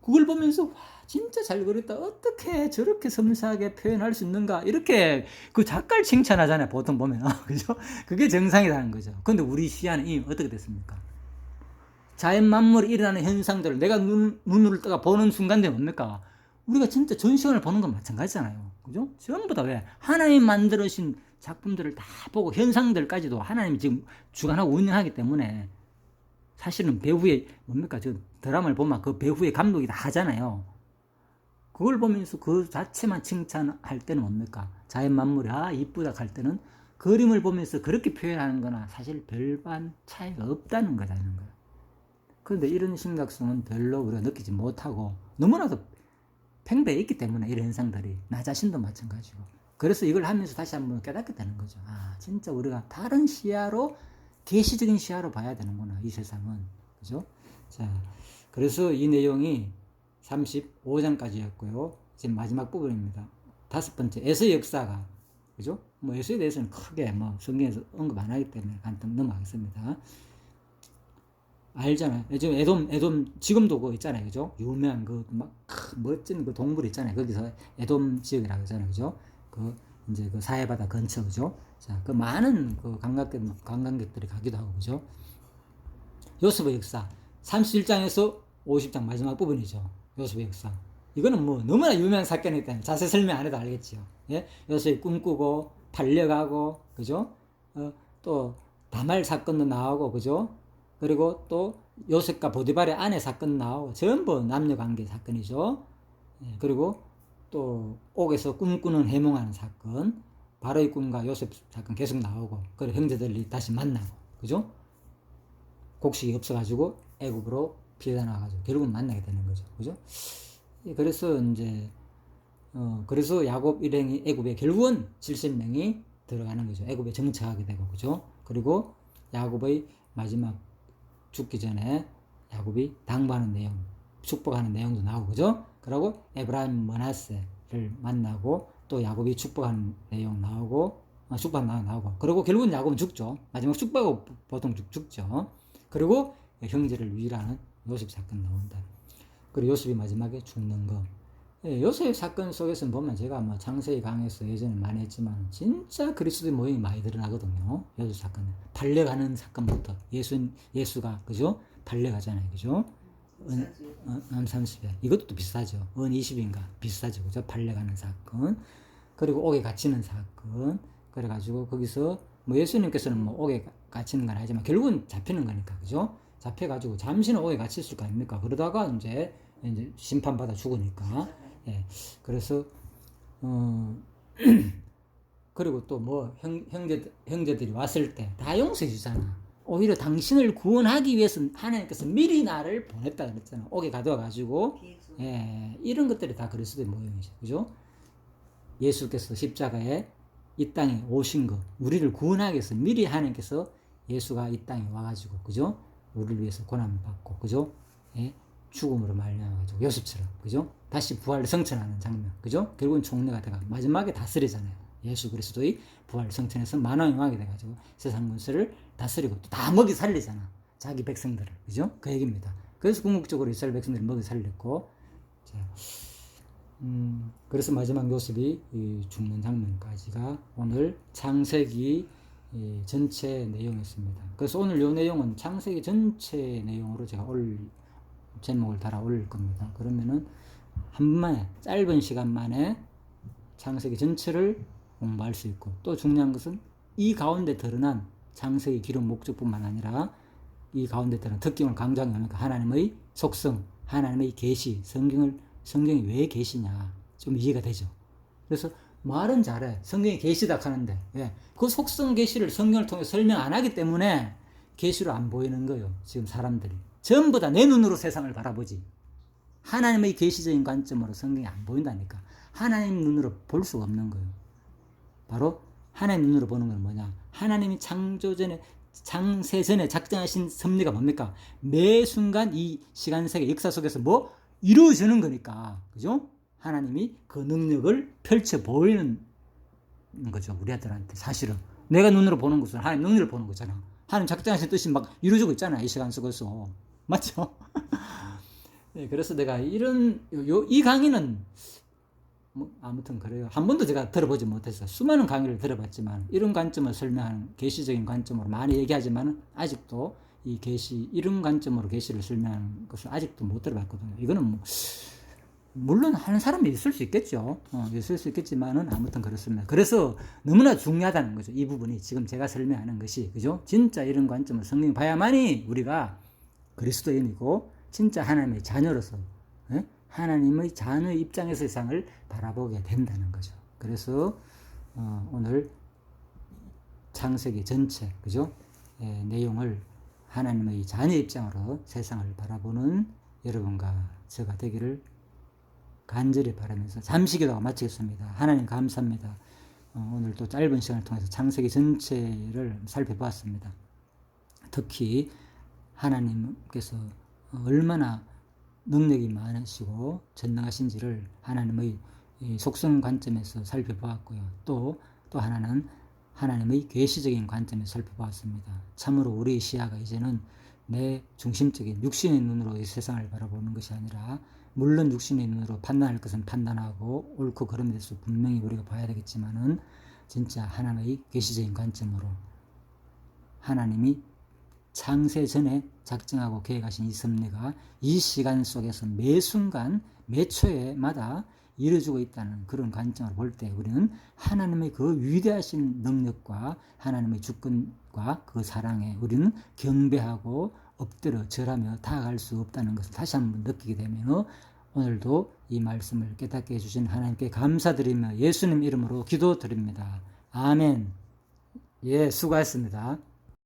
그걸 보면서, 와, 진짜 잘 그렸다. 어떻게 저렇게 섬세하게 표현할 수 있는가. 이렇게 그 작가를 칭찬하잖아요. 보통 보면. 그죠? 그게 정상이라는 거죠. 근데 우리 시야는 이미 어떻게 됐습니까? 자연 만물에 일어나는 현상들을 내가 눈을 떠가 보는 순간들이 뭡니까? 우리가 진짜 전시관을 보는 건 마찬가지잖아요. 그죠? 전부 다 왜? 하나님 만들어신 작품들을 다 보고 현상들까지도 하나님이 지금 주관하고 운영하기 때문에 사실은 배후에 뭡니까? 저 드라마를 보면 그 배후에 감독이 다 하잖아요. 그걸 보면서 그 자체만 칭찬할 때는 뭡니까? 자연 만물이 이쁘다 할 때는 그림을 보면서 그렇게 표현하는 거나 사실 별반 차이가 없다는 거라는 거예요. 그런데 이런 심각성은 별로 우리가 느끼지 못하고 너무나도 팽배해 있기 때문에 이런 현상들이 나 자신도 마찬가지고 그래서 이걸 하면서 다시 한번 깨닫게 되는 거죠. 진짜 우리가 다른 시야로 계시적인 시야로 봐야 되는구나 이 세상은. 그죠? 자, 그래서 이 내용이 35장까지였고요. 지금 마지막 부분입니다. 5번째 에서의 역사가 그죠? 뭐 에서에 대해서는 크게 뭐 성경에서 언급 안 하기 때문에 간단 넘어가겠습니다. 알잖아요. 지금 에돔 지금도 그거 있잖아요. 그죠? 유명한 그 막 멋진 그 동굴 있잖아요. 거기서 에돔 지역이라고 하잖아요. 그죠? 그 이제 그 사해바다 근처 그죠? 자, 그 많은 그 관광객들이 가기도 하고 그죠? 요셉의 역사 31장에서 50장 마지막 부분이죠. 요셉의 역사. 이거는 뭐 너무나 유명한 사건이기 때문에 자세히 설명 안 해도 알겠죠. 예? 요셉이 꿈꾸고 팔려가고 그죠? 또 다말 사건도 나오고 그죠? 그리고 또 요셉과 보디발의 아내 사건 나오고 전부 남녀관계 사건이죠. 예, 그리고 또 옥에서 꿈꾸는 해몽하는 사건, 바로의 꿈과 요셉 사건 계속 나오고 그리고 형제들이 다시 만나고 그죠? 곡식이 없어가지고 애굽으로 피해다 나와가지고 결국은 만나게 되는 거죠. 그죠? 예, 그래서 이제 그래서 야곱 일행이 애굽에 결국은 70명이 들어가는 거죠. 애굽에 정착하게 되고 그죠? 그리고 야곱의 마지막 죽기 전에 야곱이 당부하는 내용, 축복하는 내용도 나오고 그죠? 그리고 에브라임 머나세를 만나고 또 야곱이 축복하는 내용 나오고 축복하는 내용 나오고 그리고 결국은 야곱은 죽죠. 마지막 축복하고 보통 죽죠. 그리고 형제를 위로하는 요셉 사건 나온다. 그리고 요셉이 마지막에 죽는 거. 예, 요셉 사건 속에서 보면 제가 뭐 창세기 강에서 예전에 많이 했지만 진짜 그리스도의 모형이 많이 드러나거든요. 요셉 사건은 팔려가는 사건부터 예수가 그죠? 팔려가잖아요, 그죠? 은 30에 이것도 또 비슷하죠. 은 20인가 비슷하죠, 그죠? 팔려가는 사건. 그리고 옥에 갇히는 사건. 그래가지고 거기서 뭐 예수님께서는 뭐 옥에 갇히는 건 아니지만 결국은 잡히는 거니까, 그죠? 잡혀가지고 잠시는 옥에 갇혔을 거 아닙니까? 그러다가 이제 심판받아 죽으니까. 예. 그래서, 그리고 또 뭐, 형제들이 왔을 때 다 용서해 주잖아. 오히려 당신을 구원하기 위해서 하나님께서 미리 나를 보냈다 그랬잖아. 옥에 가둬가지고. 예. 이런 것들이 다 그리스도의 모형이죠. 그죠? 예수께서 십자가에 이 땅에 오신 것, 우리를 구원하기 위해서 미리 하나님께서 예수가 이 땅에 와가지고, 그죠? 우리를 위해서 고난을 받고, 그죠? 예? 죽음으로 말려가지고 요셉처럼 그죠? 다시 부활을 성천하는 장면 그죠? 결국은 총리가 돼가 마지막에 다스리잖아요. 예수 그리스도의 부활 성천에서 만왕영왕이 돼가지고 세상 권세를 다스리고 또 다 먹이 살리잖아. 자기 백성들을 그죠? 그 얘기입니다. 그래서 궁극적으로 이스라엘 백성들을 먹이 살렸고 자, 그래서 마지막 요셉이 죽는 장면까지가 오늘 창세기 전체 내용이었습니다. 그래서 오늘 이 내용은 창세기 전체 내용으로 제가 제목을 달아 올릴 겁니다. 그러면은 한 번에 짧은 시간 만에 창세기 전체를 공부할 수 있고 또 중요한 것은 이 가운데 드러난 창세기 기록 목적뿐만 아니라 이 가운데 드러난 특징을 강조하는 하나님의 속성, 하나님의 계시, 성경이 왜 계시냐 좀 이해가 되죠. 그래서 말은 잘해. 성경이 계시다 하는데 왜? 그 속성 계시를 성경을 통해 설명 안 하기 때문에 계시로 안 보이는 거예요. 지금 사람들이. 전부 다 내 눈으로 세상을 바라보지. 하나님의 계시적인 관점으로 성경이 안 보인다니까. 하나님 눈으로 볼 수가 없는 거예요. 바로 하나님 눈으로 보는 건 뭐냐? 하나님이 창세 전에 작정하신 섭리가 뭡니까? 매 순간 이 시간 세계 역사 속에서 뭐 이루어지는 거니까, 그죠? 하나님이 그 능력을 펼쳐 보이는 거죠, 우리들한테. 사실은 내가 눈으로 보는 것은 하나님 능력을 보는 거잖아. 하나님 작정하신 뜻이 막 이루어지고 있잖아, 이 시간 속에서. 맞죠? 네, 그래서 내가 이 강의는 뭐 아무튼 그래요. 한 번도 제가 들어보지 못했어요. 수많은 강의를 들어봤지만 이런 관점을 설명하는 계시적인 관점으로 많이 얘기하지만 아직도 이 계시 이런 관점으로 계시를 설명하는 것을 아직도 못 들어봤거든요. 이거는 뭐 물론 하는 사람이 있을 수 있겠죠. 있을 수 있겠지만은 아무튼 그렇습니다. 그래서 너무나 중요하다는 거죠. 이 부분이 지금 제가 설명하는 것이, 그죠? 진짜 이런 관점을 성경 봐야만이 우리가 그리스도인이고 진짜 하나님의 자녀로서, 예? 하나님의 자녀 입장에서 세상을 바라보게 된다는 거죠. 그래서 오늘 창세기 전체, 그죠? 내용을 하나님의 자녀 입장으로 세상을 바라보는 여러분과 제가 되기를 간절히 바라면서 잠시 기도가 마치겠습니다. 하나님 감사합니다. 오늘도 짧은 시간을 통해서 창세기 전체를 살펴보았습니다. 특히 하나님께서 얼마나 능력이 많으시고 전능하신지를 하나님의 속성 관점에서 살펴보았고요. 또 하나는 하나님의 계시적인 관점에서 살펴보았습니다. 참으로 우리의 시야가 이제는 내 중심적인 육신의 눈으로 이 세상을 바라보는 것이 아니라, 물론 육신의 눈으로 판단할 것은 판단하고 옳고 그름에 대해서 분명히 우리가 봐야 되겠지만은 진짜 하나님의 계시적인 관점으로 하나님이 창세 전에 작정하고 계획하신 이 섭리가 이 시간 속에서 매 순간 매 초에마다 이루어지고 있다는 그런 관점으로 볼 때 우리는 하나님의 그 위대하신 능력과 하나님의 주권과 그 사랑에 우리는 경배하고 엎드려 절하며 다가갈 수 없다는 것을 다시 한번 느끼게 되며, 오늘도 이 말씀을 깨닫게 해주신 하나님께 감사드리며 예수님 이름으로 기도드립니다. 아멘. 예, 수고하셨습니다.